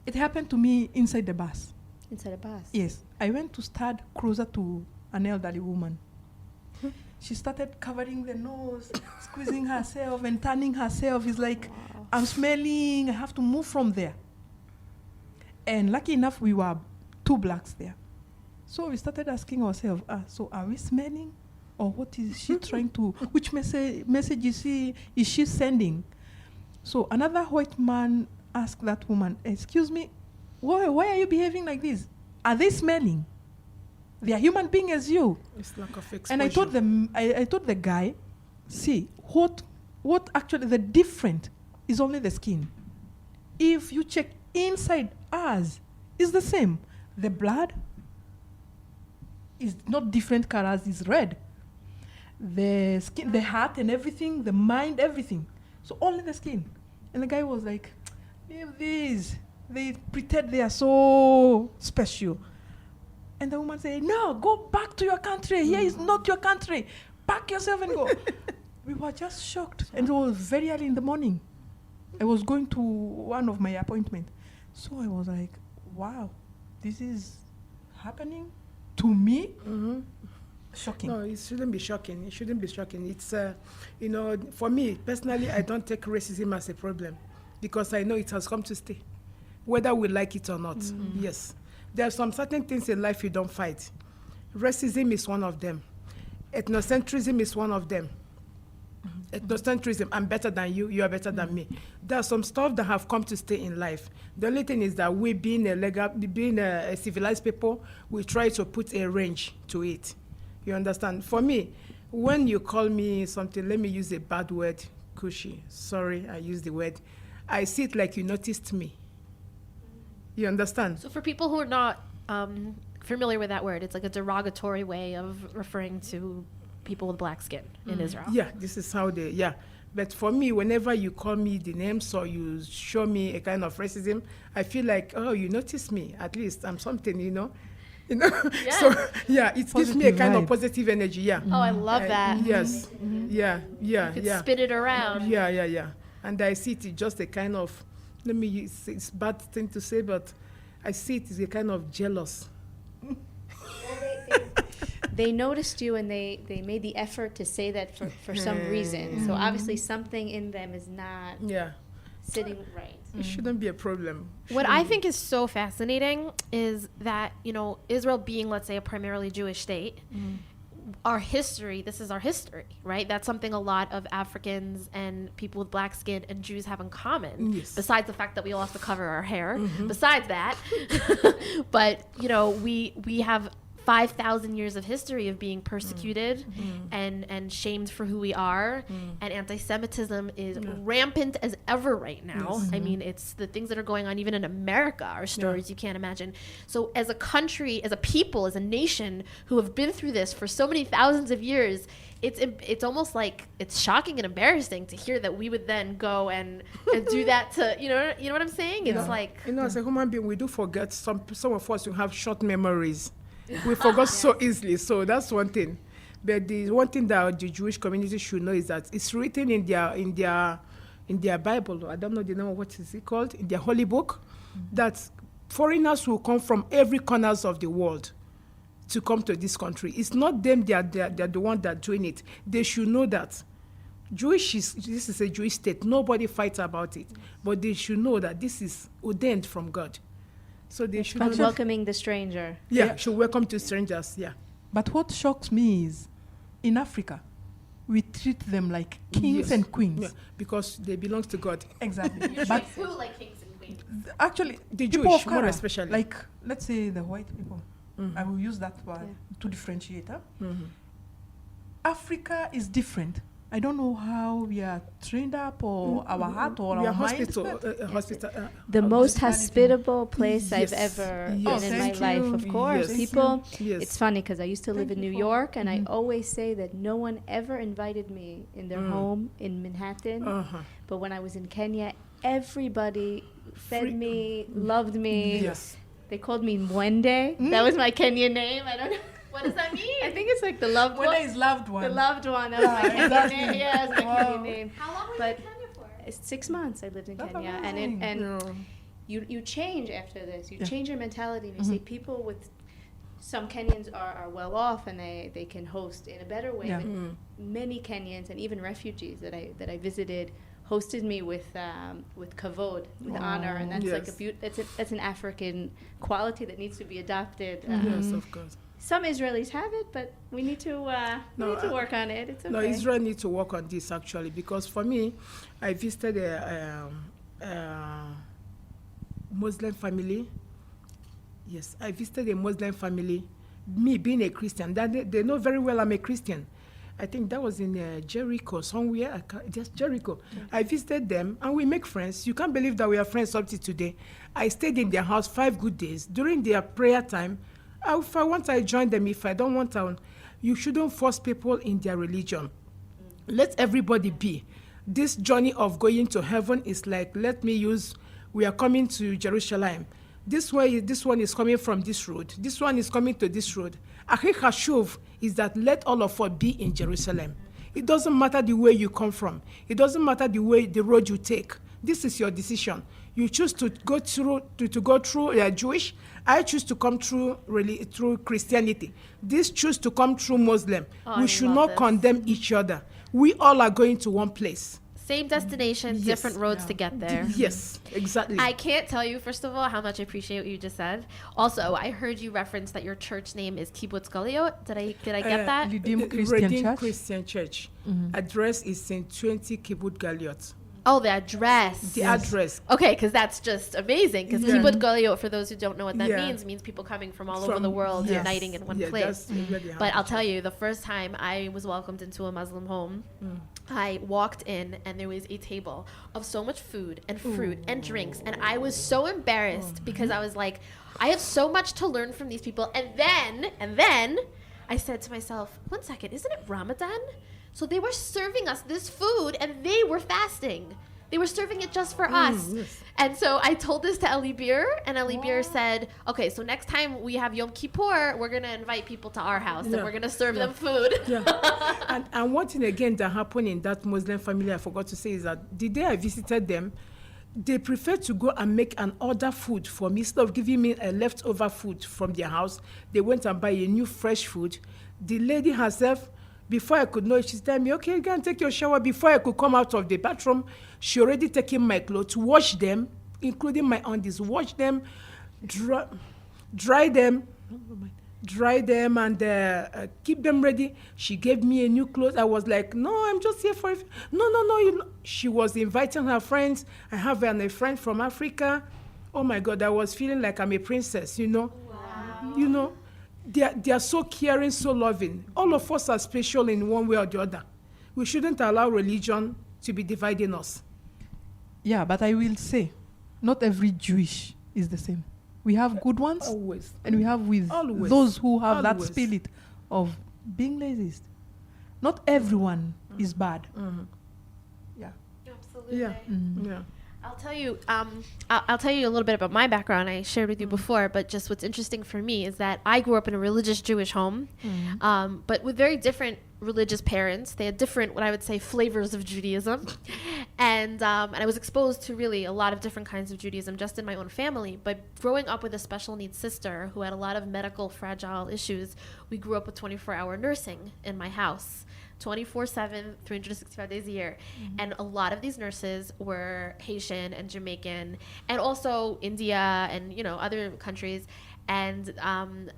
it happened to me inside the bus. Inside a bus. Yes. I went to stand closer to an elderly woman. She started covering the nose, squeezing herself and turning herself. It's like, I'm smelling. I have to move from there. And lucky enough, we were 2 blacks there. So we started asking ourselves, so are we smelling? Or what is she trying to, which message is she sending? So another white man asked that woman, excuse me, why are you behaving like this? Are they smelling? They are human beings as you. It's lack of exposure. And I told them, I told the guy, see, what actually the different is only the skin. If you check inside us, it's the same. The blood is not different colors, it's red. The skin, the heart and everything, the mind, everything. So only the skin. And the guy was like, leave these. They pretend they are so special. And the woman said, no, go back to your country. Here is not your country. Pack yourself and go. We were just shocked. And it was very early in the morning. I was going to one of my appointments. So I was like, wow, this is happening to me? Mm-hmm. Shocking. No, it shouldn't be shocking. It shouldn't be shocking. It's, for me, personally, I don't take racism as a problem because I know it has come to stay, whether we like it or not. Mm-hmm. Yes. There are some certain things in life you don't fight. Racism is one of them. Ethnocentrism is one of them. Ethnocentrism, I'm better than you, you are better than me. There are some stuff that have come to stay in life. The only thing is that we, being a civilized people, we try to put a range to it. You understand? For me, when you call me something, let me use a bad word, cushy. Sorry, I used the word. I see it like you noticed me. You understand? So for people who are not familiar with that word, it's like a derogatory way of referring to people with black skin in Israel. Yeah, this is how they, yeah. But for me, whenever you call me the names or you show me a kind of racism, I feel like, oh, you notice me. At least I'm something, you know. Yeah. So, yeah, it gives me a kind of positive energy, yeah. Oh, I love that. Yes. Mm-hmm. Yeah. You could spin it around. Yeah. And I see it just a kind of, it's a bad thing to say, but I see it as a kind of jealous. They noticed you and they made the effort to say that for some reason. So obviously something in them is not sitting right. It shouldn't be a problem. What I think is so fascinating is that, Israel being, let's say, a primarily Jewish state, our history, this is our history, right? That's something a lot of Africans and people with black skin and Jews have in common. Yes. Besides the fact that we all have to cover our hair. Besides that. But, we have 5,000 years of history of being persecuted and shamed for who we are. And anti-Semitism is rampant as ever right now. Yes. I mean, it's the things that are going on even in America are stories you can't imagine. So as a country, as a people, as a nation who have been through this for so many thousands of years, it's almost like it's shocking and embarrassing to hear that we would then go and do that to, you know what I'm saying? It's like... as a human being, we do forget. Some of us who have short memories. We forgot so easily, so that's one thing. But the one thing that the Jewish community should know is that it's written in their Bible. I don't know the name of what is it called, in their holy book, that foreigners will come from every corners of the world to come to this country. It's not them; they're the one that doing it. They should know that. this is a Jewish state. Nobody fights about it. But they should know that this is ordained from God. So they should But welcoming the stranger. should welcome to strangers, But what shocks me is, in Africa, we treat them like kings and queens. Yeah, because they belong to God. Exactly. But Who like kings and queens? actually, The people Jewish, of more color, especially. like, let's say the white people. Mhm. I will use that word Yeah. to differentiate. Mhm. Africa is different. I don't know how we are trained up or our heart or We our are mind. hospital. The most hospitality. hospitable place I've Yes. ever Yes. been in my Thank life, you. of course. Yes. People, Yes. it's funny because I used to live Thank in you New for- York, and I Mhm. always say that no one ever invited me in their home in Manhattan. Uh-huh. But when I was in Kenya, everybody fed Free- me, loved me. Yes. They called me Mwende. That was my Kenyan name. I don't know. What does that mean? I think it's like the loved When one. there is loved one. The loved one. That was my Kenyan exactly. name. Yeah, it's my Wow. Kenyan name. How long were you But in Kenya for? it's 6 months I lived in That's Kenya, amazing. and you change after this. You Yeah. change your mentality, and you see people with some Kenyans are well off and they can host in a better way. Yeah. But many Kenyans and even refugees that I visited hosted me with kavod, with honor, and that's like that's an African quality that needs to be adopted. Yes, of course. Some Israelis have it, but we need to work on it. It's okay. No, Israel needs to work on this actually, because for me, I visited a Muslim family. Yes, I visited a Muslim family. Me being a Christian, that they know very well I'm a Christian. I think that was in Jericho, somewhere, just Jericho. I visited them and we make friends. You can't believe that we are friends up to today. I stayed in their house 5 good days. During their prayer time, if I want, I join them. If I don't want, you shouldn't force people in their religion. Let everybody be. This journey of going to heaven is like, we are coming to Jerusalem. This one is coming from this road. This one is coming to this road. Akhi Hashuv is that let all of us be in Jerusalem. It doesn't matter the way you come from. It doesn't matter the road you take. This is your decision. You choose to go through Jewish. I choose to come through Christianity. This choose to come through Muslim. Oh, We I should love not this. condemn each other. We all are going to one place. Same destination, Yes. different roads to get there. Yes, exactly. I can't tell you, first of all, how much I appreciate what you just said. Also, I heard you reference that your church name is Kibbutz Galiot. Did I get that? Redeemed Christian Redeemed Church. Christian Church. Address is St. 20 Kibbutz Galiot. Oh, the address. The address. Okay, because that's just amazing. Because Yeah. Kibbutz Galiot, for those who don't know what that Yeah. means people coming from all over From- the world yes. uniting in one Yeah, place. that's where they have But the I'll church. tell you, the first time I was welcomed into a Muslim home, I walked in and there was a table of so much food and fruit and drinks. And I was so embarrassed because I was like, I have so much to learn from these people. And then I said to myself, 1 second, isn't it Ramadan? So they were serving us this food and they were fasting. They were serving it just for us. yes. And so I told this to Eli Bir, and Eli Bir said, okay, so next time we have Yom Kippur, we're going to invite people to our house and Yeah. we're going to serve them food. Yeah. and one thing again that happened in that Muslim family I forgot to say is that the day I visited them, they preferred to go and make an order food for me. Instead of giving me a leftover food from their house, they went and buy a new fresh food. The lady herself, before I could know it, she's telling me, okay, go and take your shower. Before I could come out of the bathroom, she already taken my clothes, wash them, including my undies, wash them, dry them, and keep them ready. She gave me a new clothes. I was like, no, I'm just here for no. She was inviting her friends. I have a friend from Africa. Oh my God, I was feeling like I'm a princess, Wow. They are so caring, so loving. All of us are special in one way or the other. We shouldn't allow religion to be dividing us. Yeah, but I will say, not every Jewish is the same. We have good ones, Always. and we have with Always. those who have that Always. spirit of being lazy. Not everyone is bad. Yeah. Absolutely. Yeah. Yeah. I'll tell you. I'll tell you a little bit about my background. I shared with you before, but just what's interesting for me is that I grew up in a religious Jewish home, but with very different religious parents. They had different, what I would say, flavors of Judaism, and And I was exposed to really a lot of different kinds of Judaism just in my own family. But growing up with a special needs sister who had a lot of medical fragile issues, we grew up with 24-hour nursing in my house. 24/7, 365 days a year. And a lot of these nurses were Haitian and Jamaican and also India and, you know, other countries. And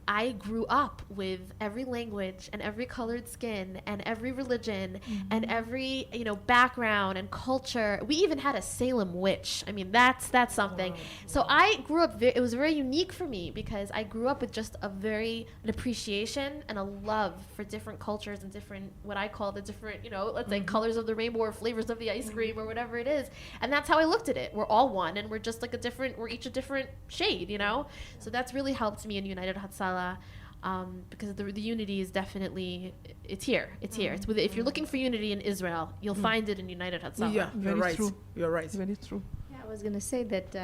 I grew up with every language and every colored skin and every religion and every, you know, background and culture. We even had a Salem witch. I mean, that's something. So I grew up, it was very unique for me because I grew up with just an appreciation and a love for different cultures and different, what I call the different, you know, let's say colors of the rainbow or flavors of the ice cream or whatever it is. And that's how I looked at it. We're all one and we're just like we're each a different shade, you know? So that's really helped me in United Hatzalah, because the unity is definitely, it's here. It's if you're looking for unity in Israel, you'll find it in United Hatzalah. Yeah, you're Very right. true. You're right. Very true. Yeah, I was going to say that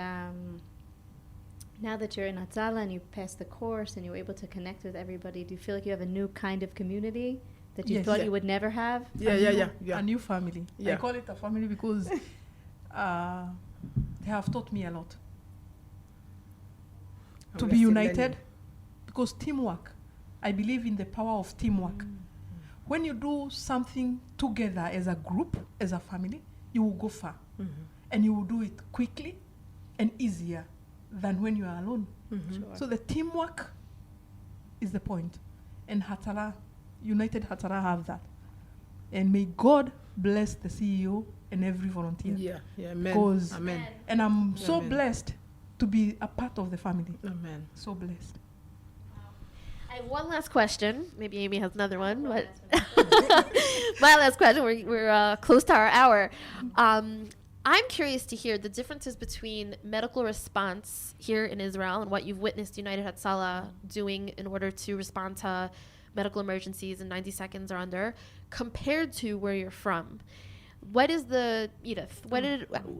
now that you're in Hatzalah and you passed the course and you're able to connect with everybody, do you feel like you have a new kind of community that you Yes. thought Yeah. you would never have? Yeah. A new family. Yeah. I call it a family because they have taught me a lot. To We be are still united, learning. because teamwork. I believe in the power of teamwork. When you do something together as a group, as a family, you will go far. And you will do it quickly and easier than when you are alone. Sure. So the teamwork is the point. And Hatzalah, United Hatzalah have that. And may God bless the CEO and every volunteer. Yeah, amen. Because- Amen. And I'm so Amen. blessed to be a part of the family. Amen. So blessed. I have one last question. Maybe Amy has another one. But my last question. We're close to our hour. I'm curious to hear the differences between medical response here in Israel and what you've witnessed United Hatzalah doing in order to respond to medical emergencies in 90 seconds or under, compared to where you're from. What is Edith?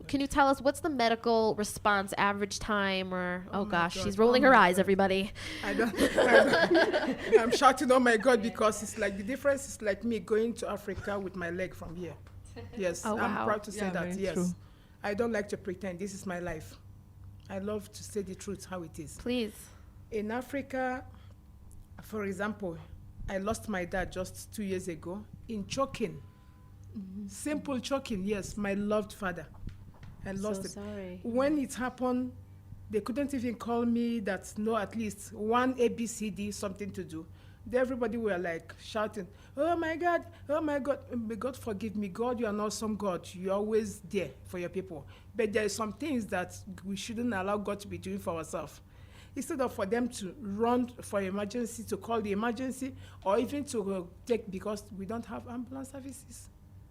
Can you tell us what's the medical response average time? Or Oh my gosh, God. she's rolling Oh her my eyes. God. Everybody. I'm shouting, oh my God, because it's like the difference is like me going to Africa with my leg from here. Yes, Oh, I'm wow. proud to say Yeah, that. very Yes, true. I don't like to pretend. This is my life. I love to say the truth how it is. Please. In Africa, for example, I lost my dad just 2 years ago in choking. Simple choking, yes, my loved father. I lost So it. sorry. When it happened, they couldn't even call me that no, at least one ABCD, something to do. Everybody were like shouting, oh my God, may God forgive me. God, you are an awesome God. You're always there for your people. But there are some things that we shouldn't allow God to be doing for ourselves. Instead of for them to run for emergency, to call the emergency, or even to take, because we don't have ambulance services.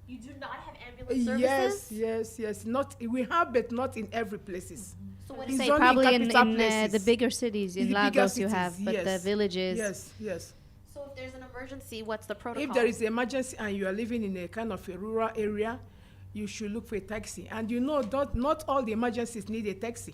You do not have ambulance services? Yes. Not we have, but not in every places. So what It's is Say only probably in capital the places. bigger cities, in The bigger Lagos you cities, have, but the yes. villages. Yes. So if there's an emergency, what's the protocol? If there is an emergency and you are living in a kind of a rural area, you should look for a taxi. And you know, not all the emergencies need a taxi.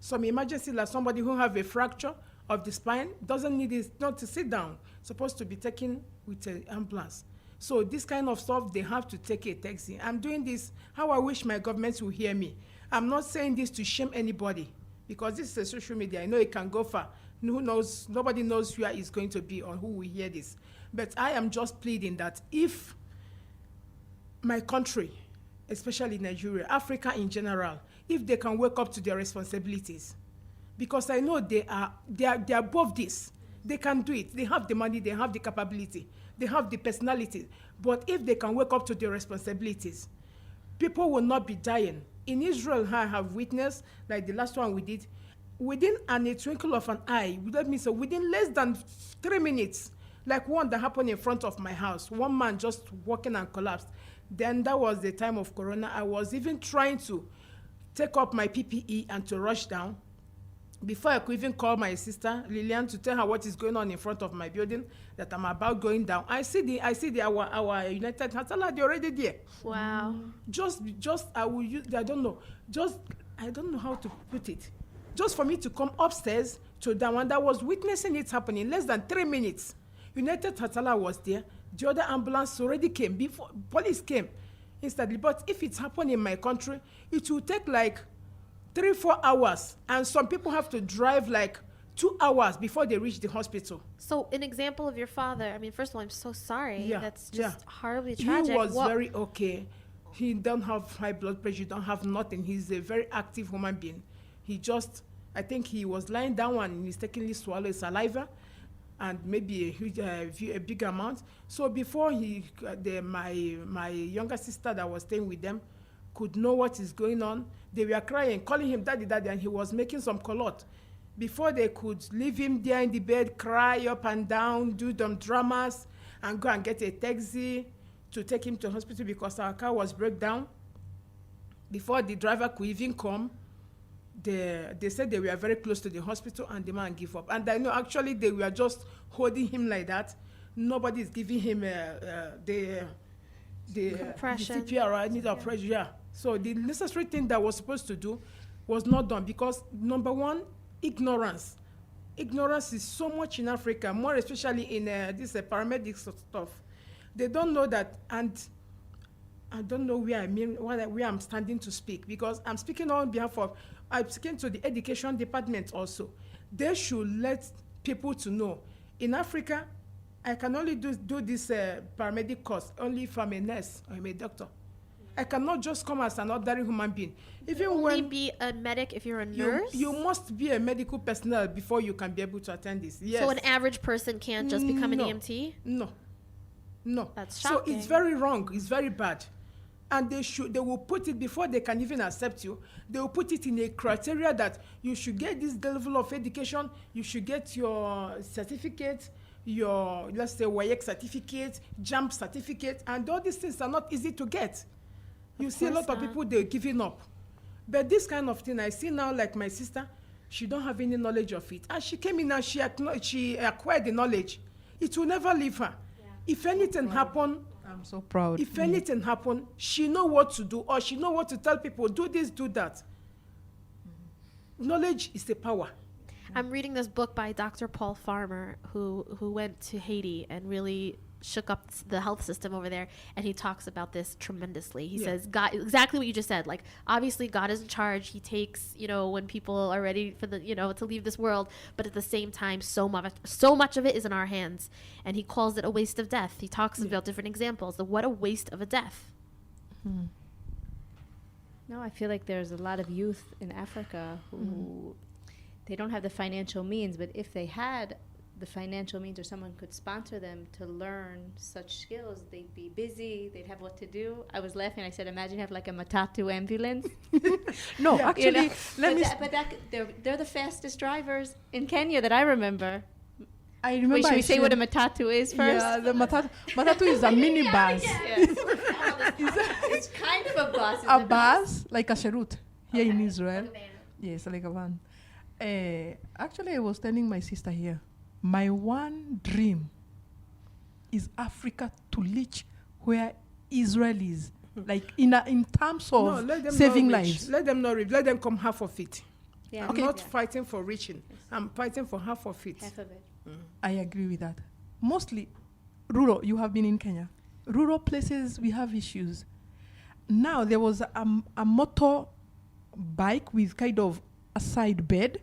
Some emergencies, like somebody who have a fracture of the spine, doesn't need it not to sit down, supposed to be taken with an ambulance. So this kind of stuff, they have to take a taxi. I'm doing this, how I wish my government will hear me. I'm not saying this to shame anybody, because this is a social media. I know it can go far. Who knows? Nobody knows where it's going to be or who will hear this. But I am just pleading that if my country, especially Nigeria, Africa in general, if they can wake up to their responsibilities, because I know they are above this. They can do it. They have the money. They have the capability. They have the personality. But if they can wake up to their responsibilities, people will not be dying. In Israel, I have witnessed, like the last one we did, within a twinkle of an eye, let me say, within less than 3 minutes, like one that happened in front of my house, one man just walking and collapsed. Then that was the time of Corona. I was even trying to take up my PPE and to rush down. Before I could even call my sister Lillian to tell her what is going on in front of my building, that I'm about going down. I see our United Hatzalah, they're already there. Wow. Just I will use, I don't know how to put it. Just for me to come upstairs to that one that was witnessing it happening, less than 3 minutes. United Hatzalah was there. The other ambulance already came before police came. instantly. But if it's happened in my country, it will take like 3-4 hours, and some people have to drive like 2 hours before they reach the hospital. So an example of your father, I mean, first of all, I'm so sorry. Yeah, That's yeah. just horribly tragic. He was very okay. He don't have high blood pressure, don't have nothing. He's a very active human being. He just, I think he was lying down and mistakenly swallowed his saliva, and maybe a huge, a big amount. So before my younger sister that was staying with them could know what is going on, they were crying, calling him daddy, daddy, and he was making some colot. Before they could leave him there in the bed, cry up and down, do them dramas, and go and get a taxi to take him to the hospital because our car was broke down. Before the driver could even come, they said they were very close to the hospital and the man gave up. And I know actually they were just holding him like that. Nobody is giving him the Compression. CPR or any pressure. Yeah. So the necessary thing that was supposed to do was not done because, number one, ignorance. Ignorance is so much in Africa, more especially in this paramedic stuff. They don't know that, and I don't know where where I'm standing to speak, because I'm speaking on behalf of, I'm speaking to the education department also. They should let people to know. In Africa, I can only do this paramedic course only if I'm a nurse or I'm a doctor. I cannot just come as an ordinary human being. Even only when be a medic if you're a nurse? you must be a medical personnel before you can be able to attend this. Yes. So an average person can't just become an No. EMT? No. That's So shocking. it's very wrong. It's very bad. And they will put it, before they can even accept you, they will put it in a criteria that you should get this level of education, you should get your certificate, your, let's say, WAEC certificate, JAMP certificate, and all these things are not easy to get. You see a lot of people, they're giving up. But this kind of thing, I see now, like my sister, she don't have any knowledge of it. And she came in and she acquired the knowledge. It will never leave her. Yeah. If anything happen, I'm so proud. if anything happen, she know what to do, or she know what to tell people, do this, do that. Knowledge is the power. I'm reading this book by Dr. Paul Farmer, who went to Haiti and really shook up the health system over there, and he talks about this tremendously. He says, God, exactly what you just said, like, obviously God is in charge. He takes, when people are ready for the, to leave this world, but at the same time, so much of it is in our hands, and he calls it a waste of death. He talks about different examples of what a waste of a death. No, I feel like there's a lot of youth in Africa who they don't have the financial means, but if they had the financial means or someone could sponsor them to learn such skills, they'd be busy, they'd have what to do. I was laughing. I said, imagine have like a matatu ambulance. No, actually, they're the fastest drivers in Kenya that I remember. I remember. Wait, should we say what a matatu is first? Yeah, the matatu is a minibus. It's kind of a bus. A bus, like a sherut here in Israel. Yes, like a van. Actually, I was telling my sister here, my one dream is Africa to reach where Israel is, like in terms of saving lives. Let them not reach. Let them come half of it. Yeah. I'm not fighting for reaching. I'm fighting for half of it. Half of it. I agree with that. Mostly rural. You have been in Kenya. Rural places, we have issues. Now, there was a motor bike with kind of a side bed.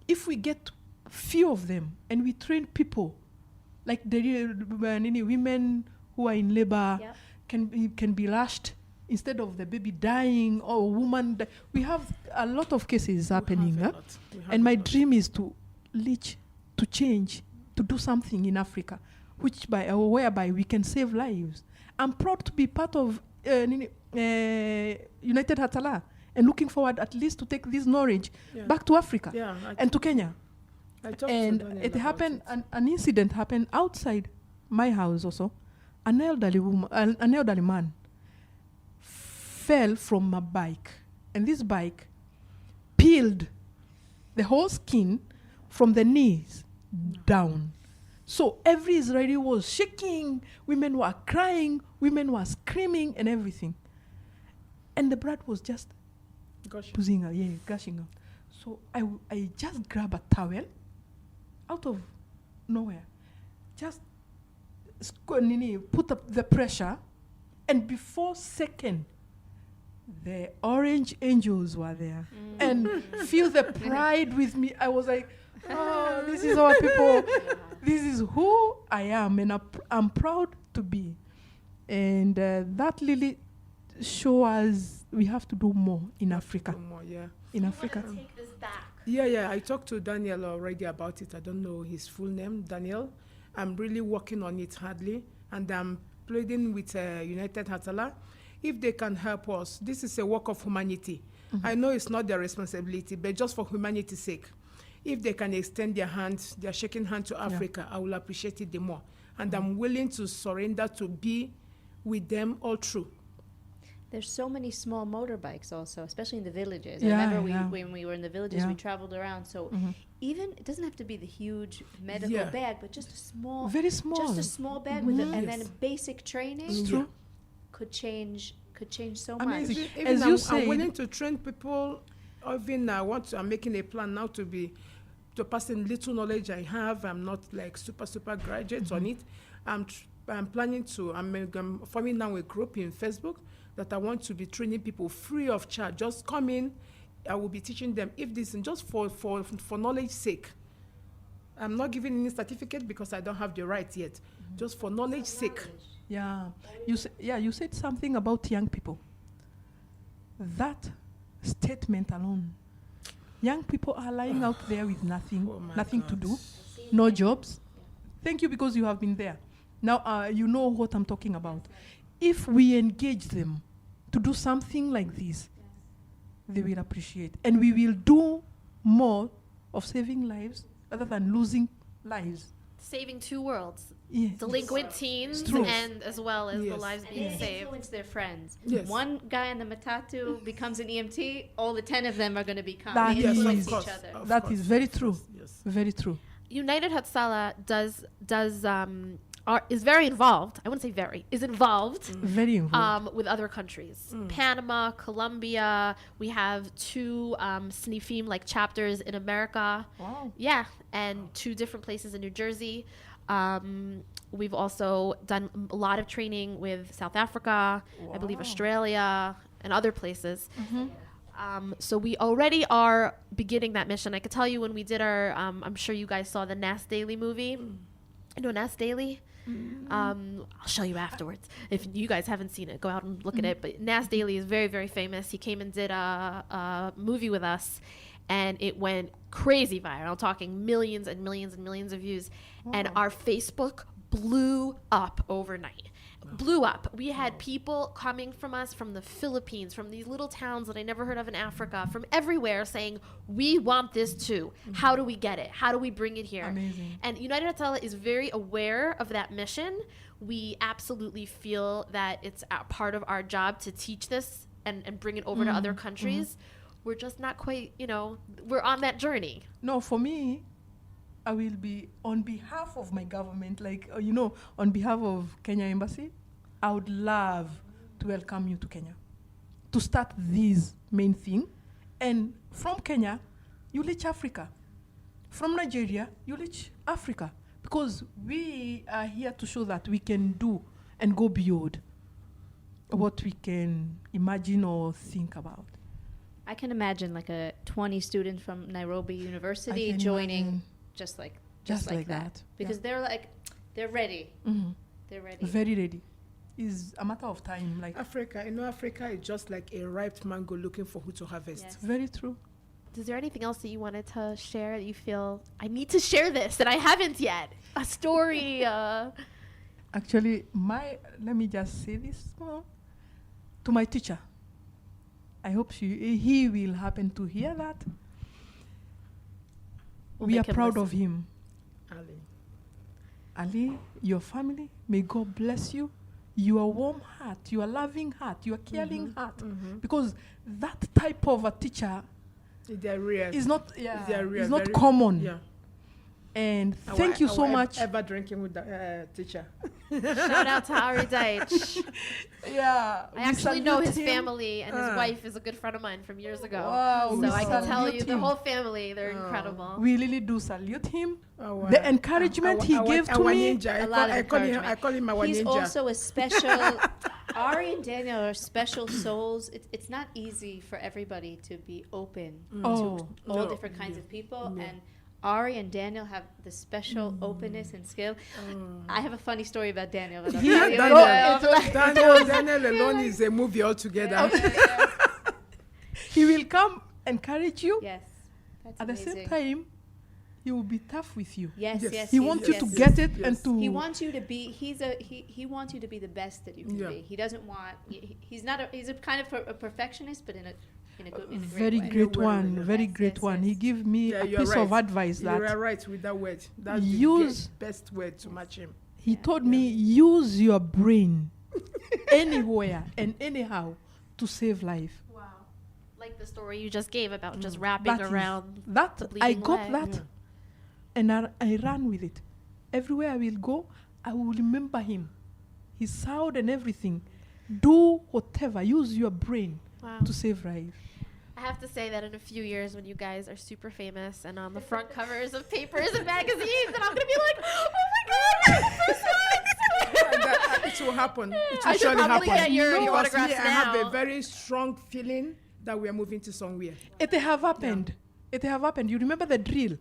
If we get few of them and we train people, like women who are in labor can be lashed instead of the baby dying or a woman. We have a lot of cases happening. And my dream is to reach, to change, to do something in Africa, whereby we can save lives. I'm proud to be part of United Hatzalah and looking forward at least to take this knowledge back to Africa and to Kenya. And it happened, an incident happened outside my house also. An elderly man fell from a bike, and this bike peeled the whole skin from the knees down. So every Israeli was shaking, women were crying, women were screaming and everything. And the blood was just gushing out. So I just grab a towel out of nowhere, just put up the pressure And before second, the orange angels were there. And feel the pride with me. I was like, oh, this is our people. This is who I am, and I'm proud to be. And that really shows us we have to do more in Africa. More, yeah. In Africa. Take this back. Yeah. I talked to Daniel already about it. I don't know his full name, Daniel. I'm really working on it hardly, and I'm pleading with United Hatzalah. If they can help us, this is a work of humanity. I know it's not their responsibility, but just for humanity's sake. If they can extend their hands, their shaking hand to Africa, I will appreciate it the more. And I'm willing to surrender to be with them all through. There's so many small motorbikes also, especially in the villages. Yeah, I remember yeah. when we were in the villages, we traveled around. So even, it doesn't have to be the huge medical bag, but just a small, Very small. just a small bag with and then basic training It's true. could change so Amazing. much. Even As you say, I'm willing to train people. Even I'm making a plan now to pass in little knowledge I have. I'm not like super graduate on it. I'm planning to. I'm forming now a group in Facebook that I want to be training people free of charge. Just come in. I will be teaching them. If this is just for knowledge sake. I'm not giving any certificate because I don't have the right yet. Just for knowledge sake. Yeah, you said something about young people. That statement alone, young people are lying out there with nothing to do, no jobs. Thank you, because you have been there. Now you know what I'm talking about. If we engage them to do something like this, they will appreciate, and we will do more of saving lives rather than losing lives. Saving two worlds. Yes. Delinquent teens true. and as well as the lives being And saved. influence their friends. Yes. One guy in the matatu becomes an EMT, all the 10 of them are going to become. That They is- influence of course. each other. Of That course. is very true. Yes. Very true. United Hatzalah is very involved. I wouldn't say very. Is involved. Very involved. With other countries, Panama, Colombia. We have 2 snifim, like chapters in America. Wow. Yeah, and 2 different places in New Jersey. We've also done a lot of training with South Africa, I believe Australia, and other places. So we already are beginning that mission. I could tell you when we did our, I'm sure you guys saw the Nas Daily movie. You know Nas Daily? I'll show you afterwards. If you guys haven't seen it, go out and look at it. But Nas Daily is very, very famous. He came and did a movie with us, and it went crazy viral. I'm talking millions and millions and millions of views. And our Facebook blew up overnight. Blew up. We had people coming from us from the Philippines, from these little towns that I never heard of in Africa, from everywhere, saying, we want this too. How do we get it? How do we bring it here? Amazing. And United Hatzalah is very aware of that mission. We absolutely feel that it's a part of our job to teach this and bring it over to other countries. We're just not quite, we're on that journey. No, for me, I will be on behalf of my government, on behalf of Kenya Embassy. I would love to welcome you to Kenya to start this main thing. And from Kenya, you reach Africa. From Nigeria, you reach Africa. Because we are here to show that we can do and go beyond what we can imagine or think about. I can imagine like a 20 student from Nairobi University can joining imagine. just like that. Because they're ready. Mm-hmm. They're ready. Very ready. It's a matter of time. Africa is just like a ripe mango looking for who to harvest. Yes. Very true. Is there anything else that you wanted to share that you feel, I need to share this that I haven't yet? A story? Actually, let me just say this to my teacher. I hope he will happen to hear that. We are proud of him. Ali, your family, may God bless you. Your warm heart, your loving heart, your caring heart. Because that type of a teacher is not common. Yeah. And thank you so much. Ever drinking with the teacher. Shout out to Ari Deitch. Yeah. I actually know his family, and his wife is a good friend of mine from years ago. Wow, so I can tell salute you, the him. whole family, they're incredible. We really do salute him. Oh, wow. The encouragement he gave to me. Ninja. A lot of I call him our He's ninja. also a special. Ari and Daniel are special souls. It's not easy for everybody to be open to all different kinds of people. Yeah. And Ari and Daniel have the special openness and skill. I have a funny story about Daniel. But I'll tell you Daniel alone is a movie altogether. He will come encourage you. Yes, that's At amazing. the same time, he will be tough with you. Yes, Yes. yes. He wants you to get it and to. He wants you to be. He wants you to be the best that you can Yeah. be. He doesn't want. He's not. He's a kind of a perfectionist, but in a good, in a very great way. great Well, one, yes, very yes, great yes, one. yes. He gave me Yeah, a you're piece of right. advice You that are right with that word. That's Use- the best word to match him. he told me use your brain anywhere and anyhow to save life. Wow. Like the story you just gave about just wrapping That is- around. That the I bleeding got leg. that, and I ran with it. Everywhere I will go, I will remember him, his sound and everything. Do whatever. Use your brain Wow. to save life. I have to say that in a few years, when you guys are super famous and on the front covers of papers and magazines, and I'm gonna be like, oh my god, first one. It will happen. It will I should surely probably happen. get your Because autographs me, I have now. a very strong feeling that we are moving to somewhere. It have happened. It have happened. You remember the drill?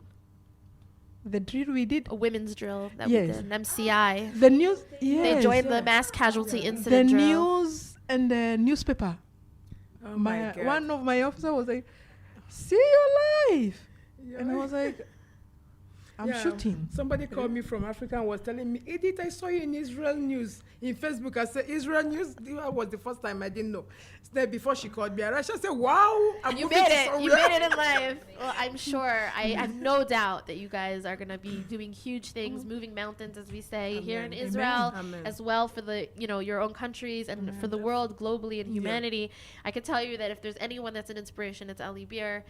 The drill we did. A women's drill that Yes. we did, an MCI. The news. They Yes. joined the mass casualty The incident drill. news and the newspaper. Oh my God. One of my officers was like, "See you live," and I was like, "I'm Yeah. shooting." Somebody called me from Africa and was telling me, Edith, I saw you in Israel News. In Facebook, I said, Israel News? That was the first time I didn't know. Then before she called me, I said, wow, I'm You moving made to it. You somewhere. made it in life. Well, I'm sure. I have no doubt that you guys are going to be doing huge things, moving mountains, as we say, here in Amen. Israel, Amen. as well for the your own countries and for the world globally and humanity. I can tell you that if there's anyone that's an inspiration, it's Ali Bir.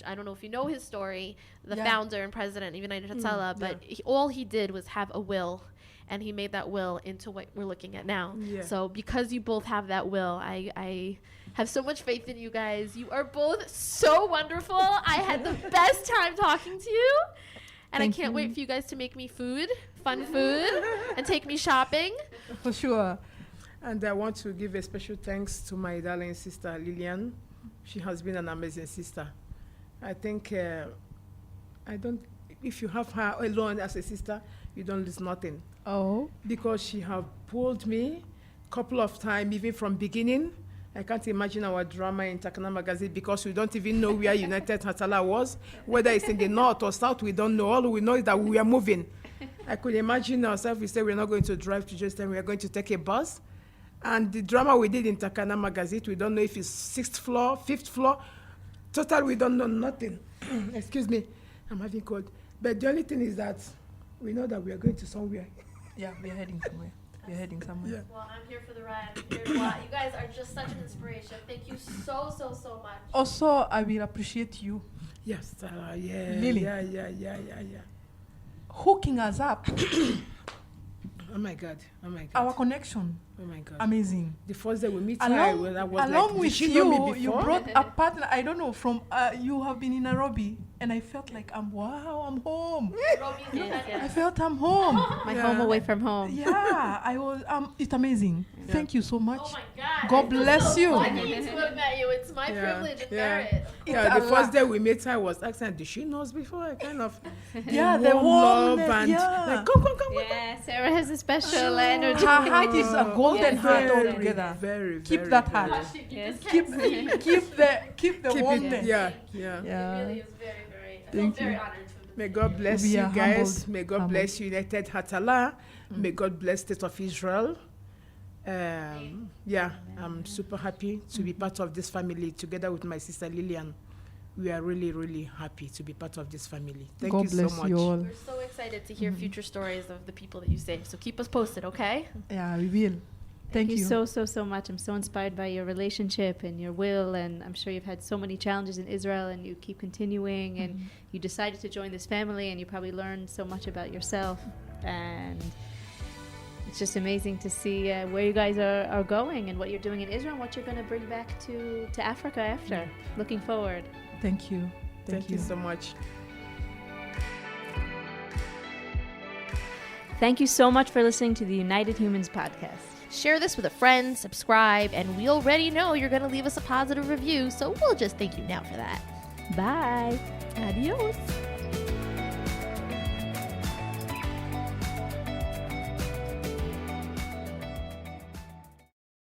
I don't know if you know his story, the Yeah. founder and president of United Hatzalah, but all he did was have a will. And he made that will into what we're looking at now. Yeah. So because you both have that will, I have so much faith in you guys. You are both so wonderful. I had the best time talking to you. And I can't wait for you guys to make me food, fun food, and take me shopping. For sure. And I want to give a special thanks to my darling sister, Lillian. She has been an amazing sister. I think if you have her alone as a sister, you don't lose nothing. Oh. Because she have pulled me a couple of times, even from beginning. I can't imagine our drama in Takana magazine because we don't even know where United Hatzalah was. Whether it's in the north or south, we don't know. All we know is that we are moving. I could imagine ourselves, we say we're not going to drive to Jerusalem, we are going to take a bus. And the drama we did in Takana magazine, we don't know if it's 6th floor, 5th floor. Total, we don't know nothing. Excuse me, I'm having cold. But the only thing is that we know that we are going to somewhere. Yeah, we are heading somewhere. We are heading somewhere. Yeah. Well, I'm here for the ride. I'm here to watch. You guys are just such an inspiration. Thank you so much. Also, I will appreciate you Yes, yeah, Lily. yeah. hooking us up. Oh my God. Our connection, Oh my God. amazing. The first day we meet her, Along, I was along like, did with she know me you, before? you brought a partner. I don't know from. You have been in Nairobi, and I felt like I'm home. I felt I'm home. My home away from home. Yeah, I was. It's amazing. Thank you so much. Oh my God. God I feel bless so you. lucky to have met you. It's my privilege and merit. Yeah, the It's first a day we met her, I was asking, did she know us before? I kind of Yeah, the warm love warmness, and yeah. like, come. Yeah, Sarah has a special energy. Her heart is a golden heart Very, altogether. very, Keep very, that very. heart. Yes. Keep the Keep warmness. it, yeah. It really is very, I feel Thank very you. honored to have been. May God bless We you are guys. humbled. May God Humbled. bless United Hatzalah. May God bless State of Israel. Yeah, I'm super happy to be part of this family together with my sister Lillian. We are really, really happy to be part of this family. Thank God you bless so much. you all. We're so excited to hear future stories of the people that you save. So keep us posted, okay? Yeah, we will. Thank you. so much. I'm so inspired by your relationship and your will, and I'm sure you've had so many challenges in Israel, and you keep continuing, and you decided to join this family, and you probably learned so much about yourself, and it's just amazing to see where you guys are going and what you're doing in Israel and what you're going to bring back to Africa after. Looking forward. Thank you. Thank you so much. Thank you so much for listening to the United Humans podcast. Share this with a friend, subscribe, and we already know you're going to leave us a positive review, so we'll just thank you now for that. Bye. Adios.